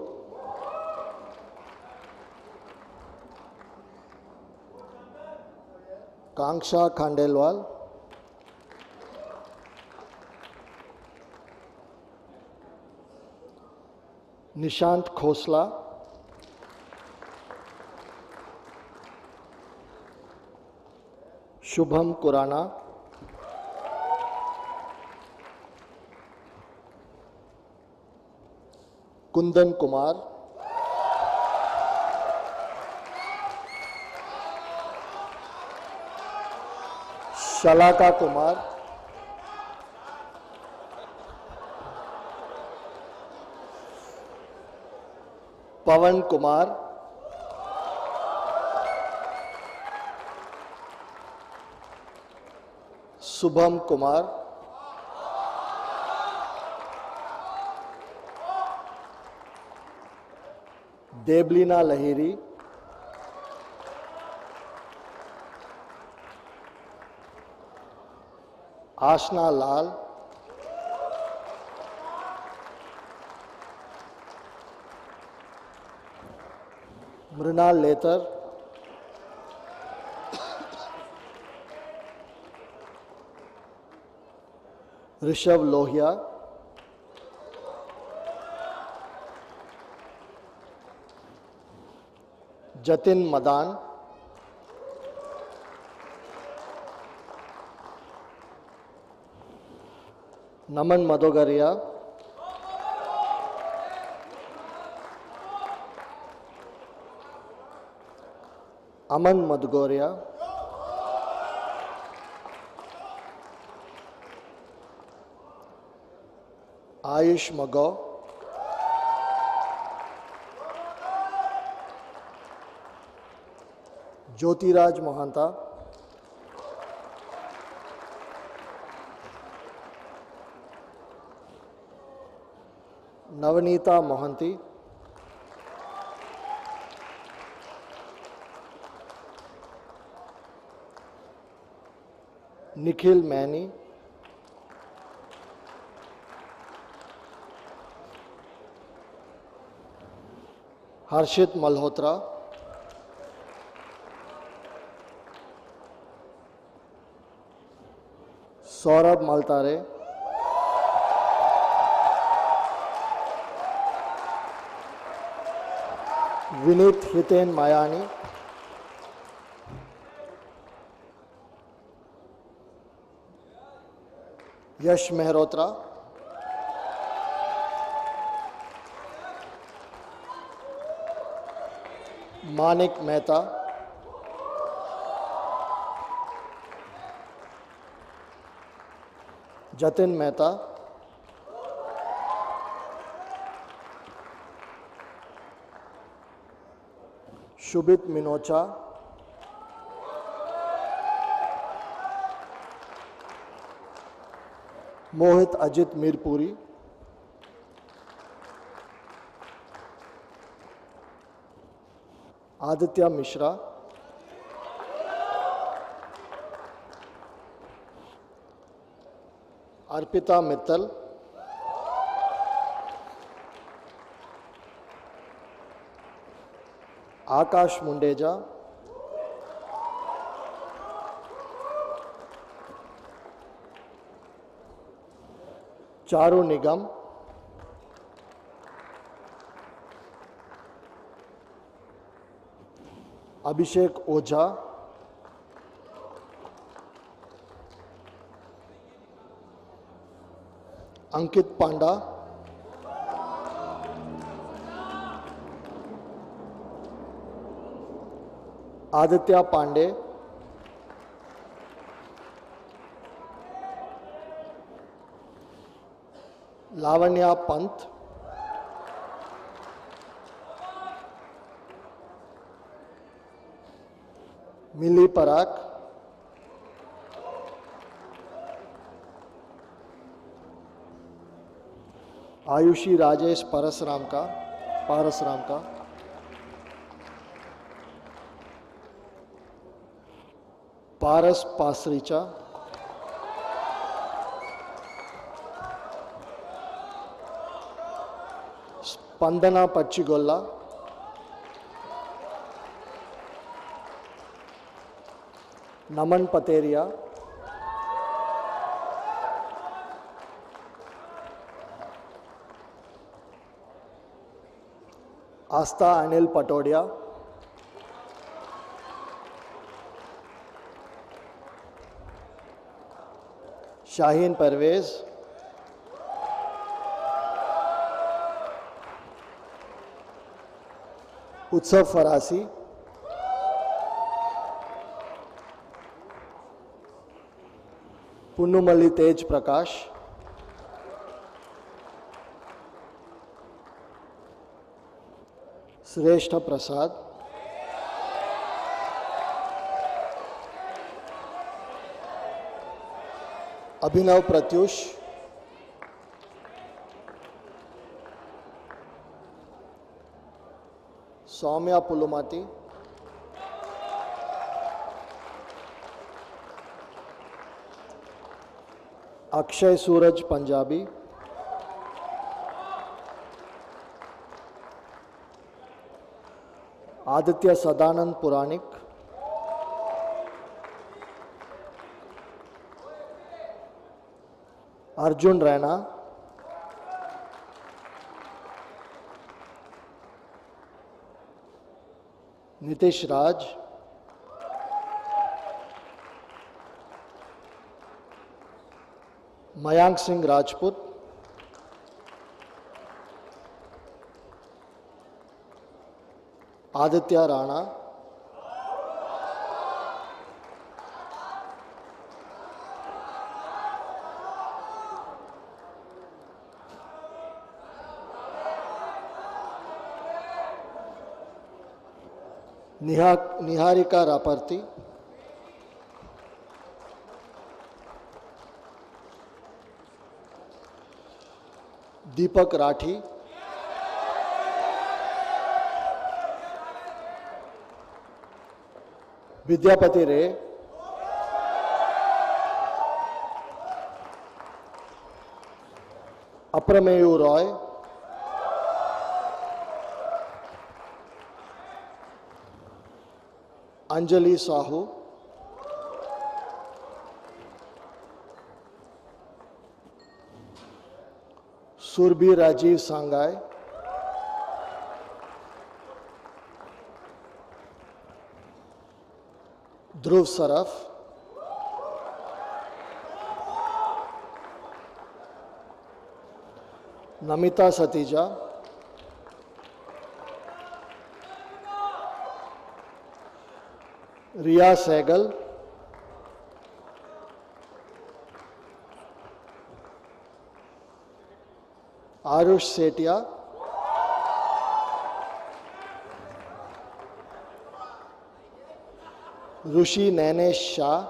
Kanksha Khandelwal, Nishant Khosla, Shubham Kurana, Kundan Kumar, Shalaka Kumar, Pavan Kumar, Subham Kumar, Deblina Lahiri, Ashna Lal, Mrinal Letar, Rishabh Lohia, Jatin Madan, Naman Madogaria, Aman Madgoria, Ayush Mago, Jyotiraj Mohanta, Navanita Mohanty, Nikhil Mani, Harshit Malhotra, Saurabh Maltare, Vinit Hiten Mayani, Yash Mehrotra, Manik Mehta, Jatin Mehta, Shubhit Minocha, Mohit Ajit Mirpuri, Aditya Mishra, Arpita Mittal, Akash Mundeja, Charu Nigam, Abhishek Oja, Ankit Panda, Aditya Pandey, Lavanya Pant, Mili Parak, Ayushi Rajesh Parasram ka, Paras Pasricha, Spandana Pachigolla, Naman Pateria, Asta Anil Patodia, Shaheen Parvez, Utsav Farasi, Punnumali Tej Prakash, Shrestha Prasad, Abhinav Pratyush, Soumya Pulumati, Akshay Suraj Punjabi, Aditya Sadanand Puranik, Arjun Raina, Nitish Raj, Mayank Singh Rajput, Aditya Rana, Niharika Raparti, Deepak Rathi, Vidyapati Ray, Aprameyu Roy, Anjali Sahu, Surbhi Rajiv Sangai, Dhruv Saraf, Namita Satija, Riya Sehgal, Arush Setia, Rushi Nanesh Shah,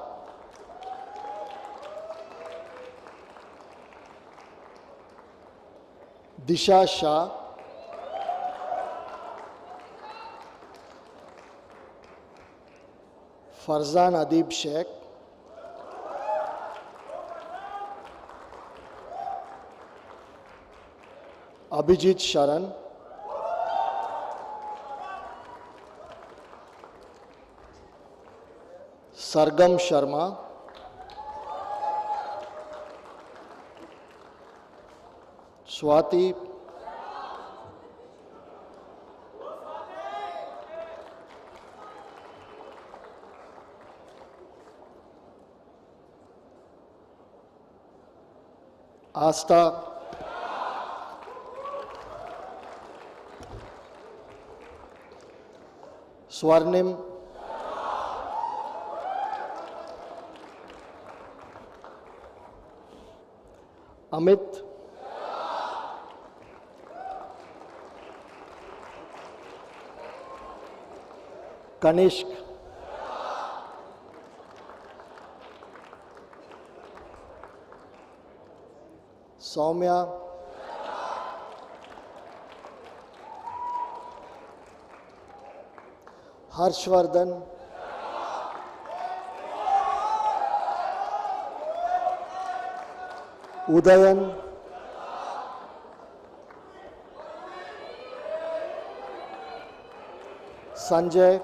Disha Shah, Farzan Adib Sheikh, Abhijit Sharan, Sargam Sharma, Swati Asta Swarnim Amit Kanishk Soumya Harshvardhan Udayan Sanjay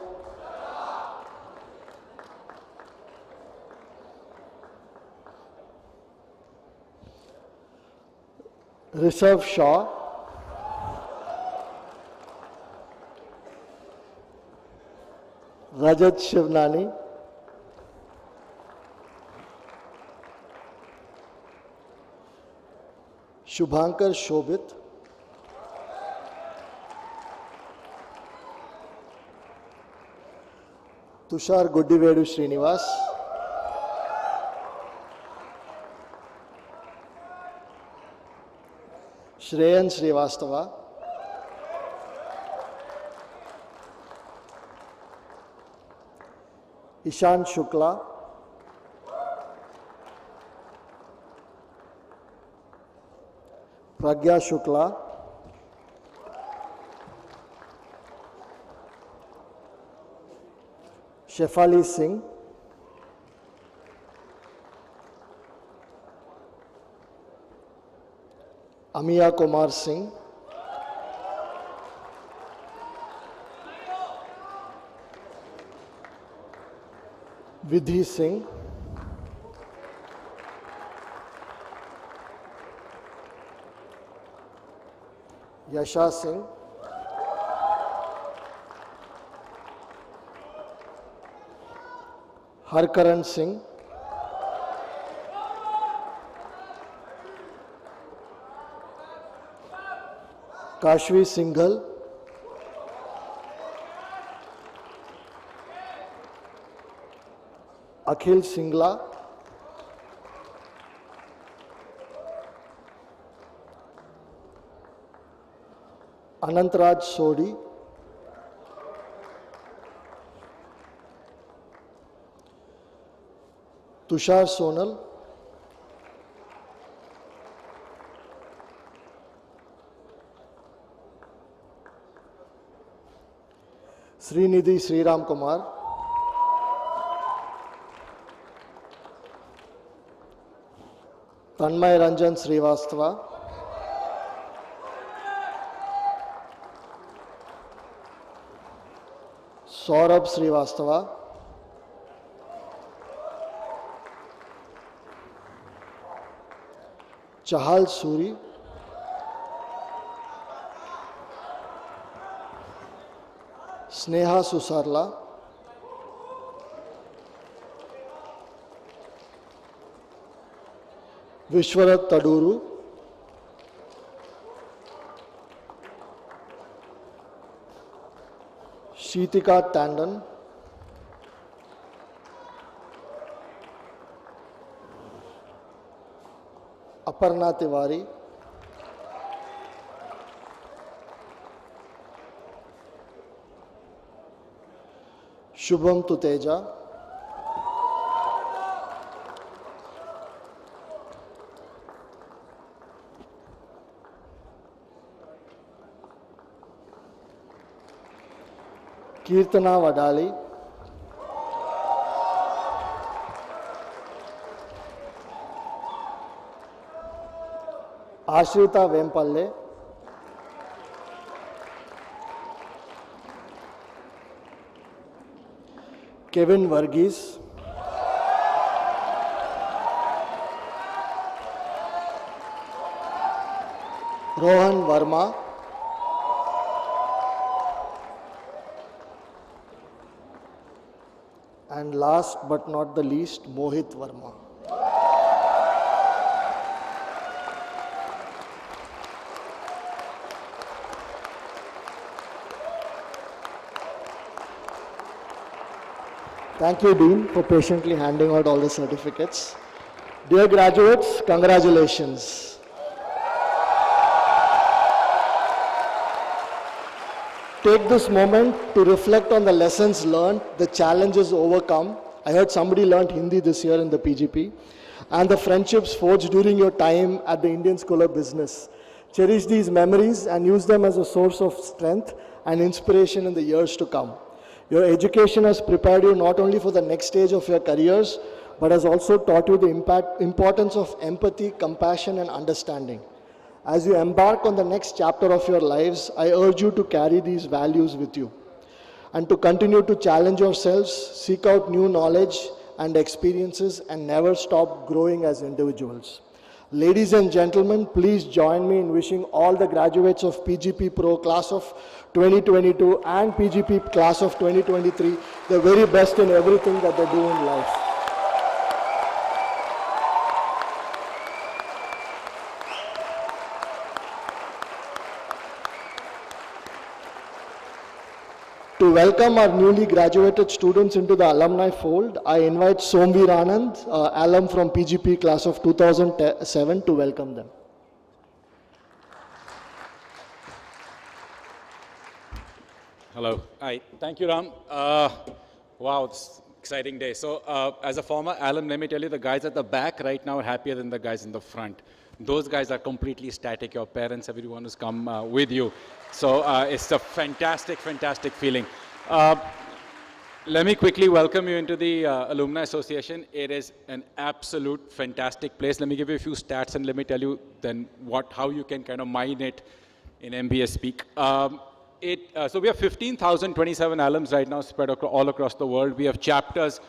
Rishabh Shaw, Rajat Shivnani, Shubhankar Shobit, Tushar Guddivedu Srinivas, Shreyan Srivastava, Ishan Shukla, Pragya Shukla, Shefali Singh, Amiya Kumar Singh, Vidhi Singh, Yasha Singh, Harkaran Singh, Kashvi Singhal, Akhil Singla, Anantraj Sodi, Tushar Sonal, Srinidhi Sriram Kumar, Tanmay Ranjan Srivastava, Saurabh Srivastava, Chahal Suri, Sneha Susarla, Vishwarat Taduru, Sheetika Tandon, Aparna Tiwari, Shubham Tuteja, Kirtana Vadali, Ashrita Vempalle, Kevin Varghese, Rohan Verma, and last but not the least, Mohit Verma. Thank you, Dean, for patiently handing out all the certificates. Dear graduates, congratulations. Take this moment to reflect on the lessons learned, the challenges overcome. I heard somebody learned Hindi this year in the PGP, and the friendships forged during your time at the Indian School of Business. Cherish these memories and use them as a source of strength and inspiration in the years to come. Your education has prepared you not only for the next stage of your careers, but has also taught you the importance of empathy, compassion, and understanding. As you embark on the next chapter of your lives, I urge you to carry these values with you and to continue to challenge yourselves, seek out new knowledge and experiences, and never stop growing as individuals. Ladies and gentlemen, please join me in wishing all the graduates of PGPpro class of 2022 and PGP class of 2023 the very best in everything that they do in life. To welcome our newly graduated students into the alumni fold, I invite Somveer Anand, alum from PGP class of 2007, to welcome them. Hello. Hi. Thank you, Ram. Wow, it's an exciting day. So as a former alum, let me tell you, the guys at the back right now are happier than the guys in the front. Those guys are completely static. Your parents, everyone has come with you. So it's a fantastic, fantastic feeling. Let me quickly welcome you into the Alumni Association. It is an absolute fantastic place. Let me give you a few stats and let me tell you then how you can kind of mine it in MBA speak. So we have 15,027 alums right now spread all across the world. We have chapters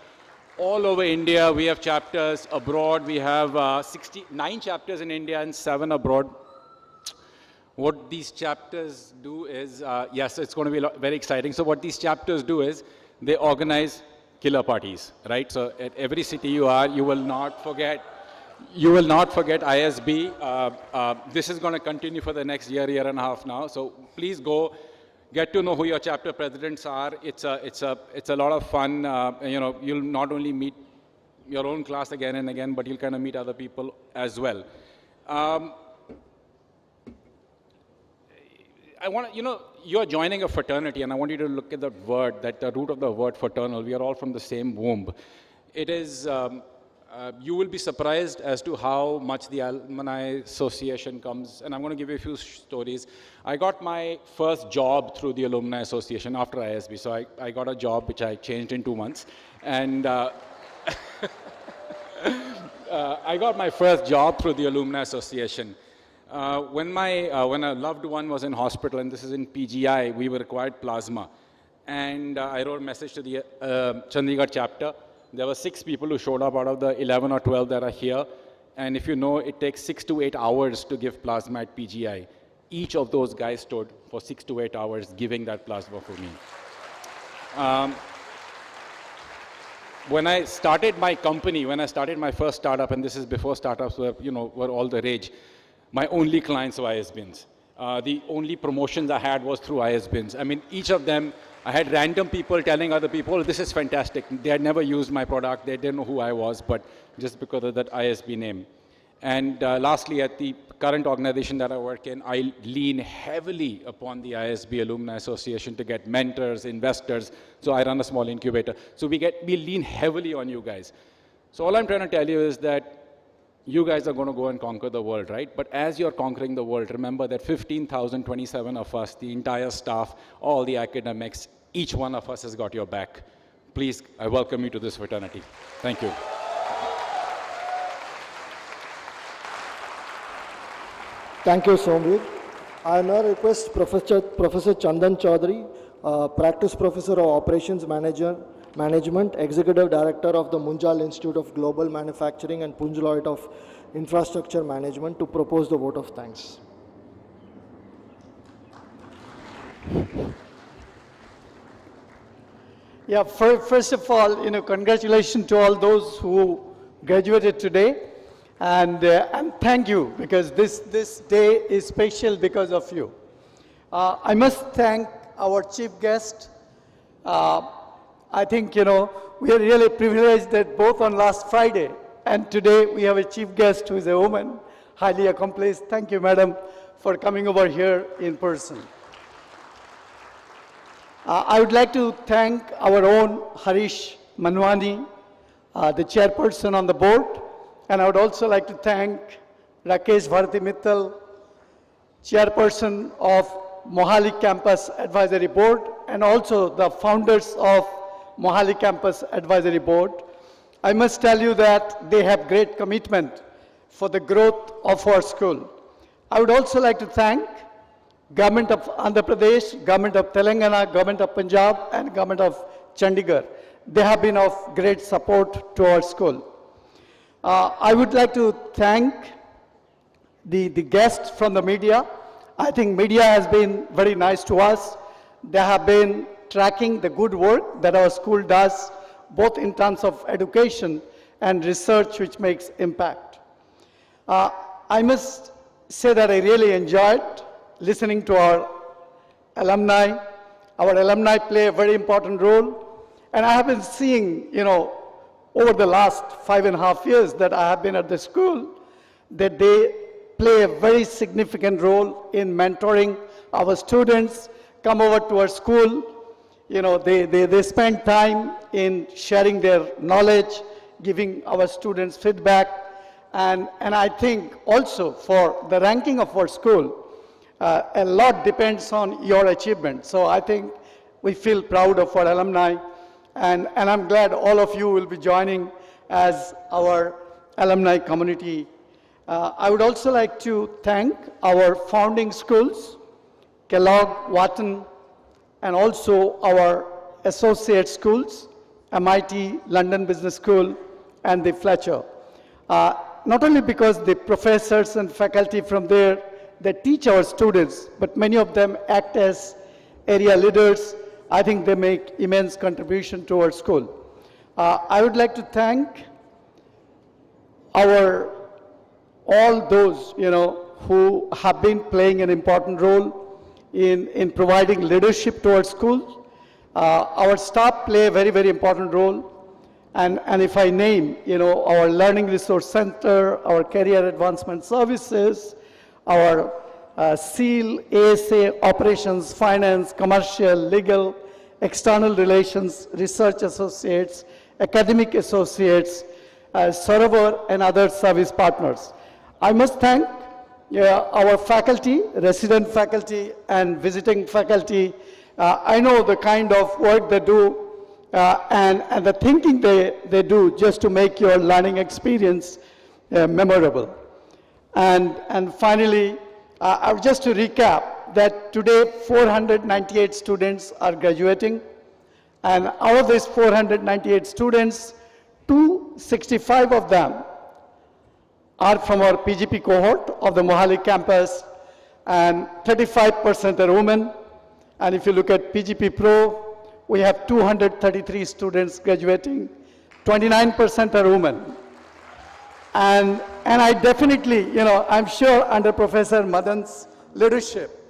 all over India. We have chapters abroad. We have 69 chapters in India and 7 abroad. What these chapters do is, yes, it's going to be very exciting. So what these chapters do is they organize killer parties, right? So at every city you are, you will not forget ISB. This is going to continue for the next year and a half now. So please go. Get to know who your chapter presidents are. It's a lot of fun. You know, you'll not only meet your own class again and again, but you'll kind of meet other people as well. I want to, you're joining a fraternity, and I want you to look at the word, the root of the word fraternal. We are all from the same womb. It is. You will be surprised as to how much the Alumni Association comes, and I'm going to give you a few stories. I got my first job through the Alumni Association after ISB, so I got a job which I changed in 2 months, and I got my first job through the Alumni Association. When a loved one was in hospital, and this is in PGI, we were required plasma, and I wrote a message to the Chandigarh chapter. There were 6 people who showed up out of the 11 or 12 that are here. And if you know, it takes 6 to 8 hours to give plasma at PGI. Each of those guys stood for 6 to 8 hours giving that plasma for me. When I started my company, when I started my first startup, and this is before startups were all the rage, my only clients were ISBs. The only promotions I had was through ISBs. I mean, each of them, I had random people telling other people, this is fantastic. They had never used my product. They didn't know who I was, but just because of that ISB name. And lastly, at the current organization that I work in, I lean heavily upon the ISB Alumni Association to get mentors, investors. So I run a small incubator. So we lean heavily on you guys. So all I'm trying to tell you is that you guys are going to go and conquer the world, right? But as you're conquering the world, remember that 15,027 of us, the entire staff, all the academics, Each one of us has got your back. Please, I welcome you to this fraternity. Thank you. Thank you, Somveer. I now request Professor Chandan Chaudhary, Practice Professor of Operations Management, Executive Director of the Munjal Institute of Global Manufacturing and Punj Lloyd of Infrastructure Management, to propose the vote of thanks. Yeah, first of all, congratulations to all those who graduated today, and thank you, because this day is special because of you. I must thank our chief guest. I think, we are really privileged that both on last Friday and today we have a chief guest who is a woman, highly accomplished. Thank you, madam, for coming over here in person. I would like to thank our own Harish Manwani, the chairperson on the board, and I would also like to thank Rakesh Bharati Mittal, chairperson of Mohali Campus Advisory Board, and also the founders of Mohali Campus Advisory Board. I must tell you that they have great commitment for the growth of our school. I would also like to thank Government of Andhra Pradesh, Government of Telangana, Government of Punjab, and Government of Chandigarh. They have been of great support to our school. I would like to thank the guests from the media. I think media has been very nice to us. They have been tracking the good work that our school does, both in terms of education and research which makes impact. I must say that I really enjoyed listening to our alumni. Our alumni play a very important role. And I have been seeing, over the last 5.5 years that I have been at the school, that they play a very significant role in mentoring our students, come over to our school. They spend time in sharing their knowledge, giving our students feedback. And I think also for the ranking of our school, a lot depends on your achievement. So I think we feel proud of our alumni, and I'm glad all of you will be joining as our alumni community. I would also like to thank our founding schools, Kellogg, Wharton, and also our associate schools, MIT, London Business School, and the Fletcher. Not only because the professors and faculty from there, they teach our students, but many of them act as area leaders. I think they make immense contribution to our school. I would like to thank all those, who have been playing an important role in providing leadership to our school. Our staff play a very, very important role. And if I name, our Learning Resource Center, our Career Advancement Services, our SEAL, ASA, Operations, Finance, Commercial, Legal, External Relations, Research Associates, Academic Associates, Server, and other service partners. I must thank our faculty, resident faculty, and visiting faculty. I know the kind of work they do and the thinking they do just to make your learning experience memorable. And finally, just to recap, that today 498 students are graduating, and out of these 498 students, 265 of them are from our PGP cohort of the Mohali campus, and 35% are women. And if you look at PGPpro, we have 233 students graduating, 29% are women. And I definitely, I'm sure under Professor Madan's leadership,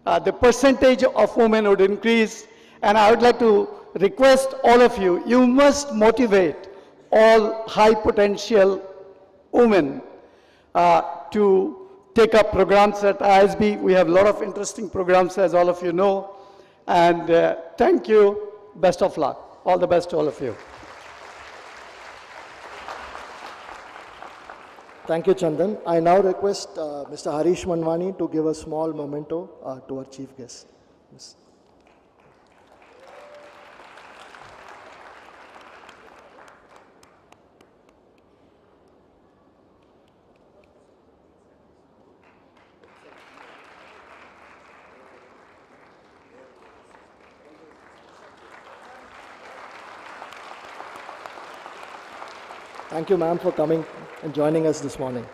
the percentage of women would increase. And I would like to request all of you, you must motivate all high potential women to take up programs at ISB. We have a lot of interesting programs, as all of you know. And thank you, best of luck. All the best to all of you. Thank you, Chandan. I now request Mr. Harish Manwani to give a small memento to our chief guest. Yes. Thank you, ma'am, for coming and joining us this morning.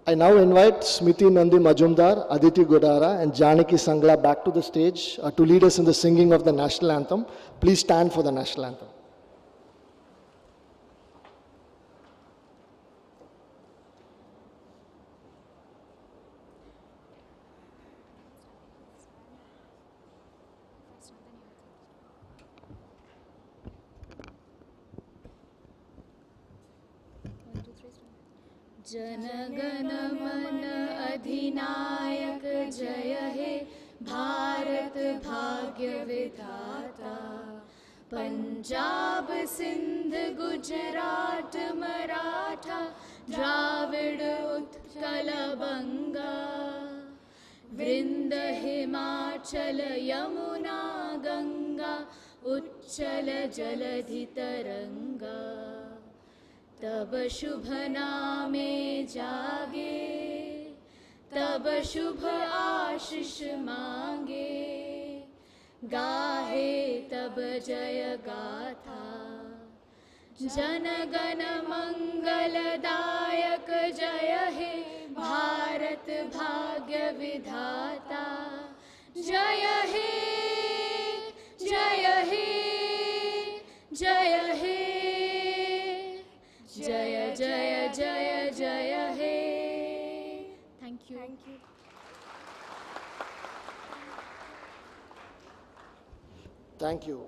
I now invite Smiti Nandi Majumdar, Aditi Godara, and Janaki Sangla back to the stage to lead us in the singing of the national anthem. Please stand for the national anthem. जनगण मन अधिनायक जय हे भारत भाग्य विधाता पंजाब सिंध गुजरात मराठा द्राविड़ उत्कल बंगा वृंद हिमाचल यमुना गंगा उच्चल जलधि तरंगा तब शुभ नामे जागे तब शुभ आशीष मांगे गाहे तब जय गाथा जनगण मंगलदायक जय हे भारत भाग्य विधाता जय हे जय हे जय हे जय जय जय जय हे thank you Thank you.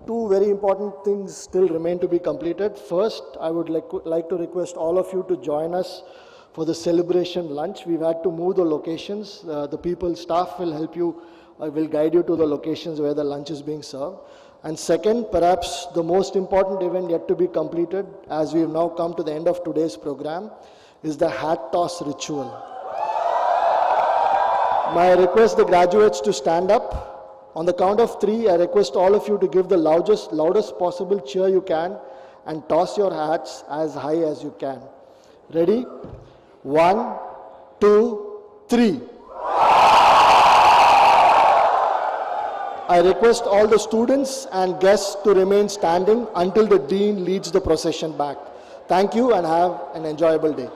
Two very important things still remain to be completed. First, I would like to request all of you to join us for the celebration lunch. We've had to move the locations. The staff will help you, will guide you to the locations where the lunch is being served. And second, perhaps the most important event yet to be completed, as we have now come to the end of today's program, is the hat toss ritual. May I request the graduates to stand up. On the count of 3, I request all of you to give the loudest possible cheer you can and toss your hats as high as you can. Ready? 1, 2, 3. I request all the students and guests to remain standing until the Dean leads the procession back. Thank you and have an enjoyable day.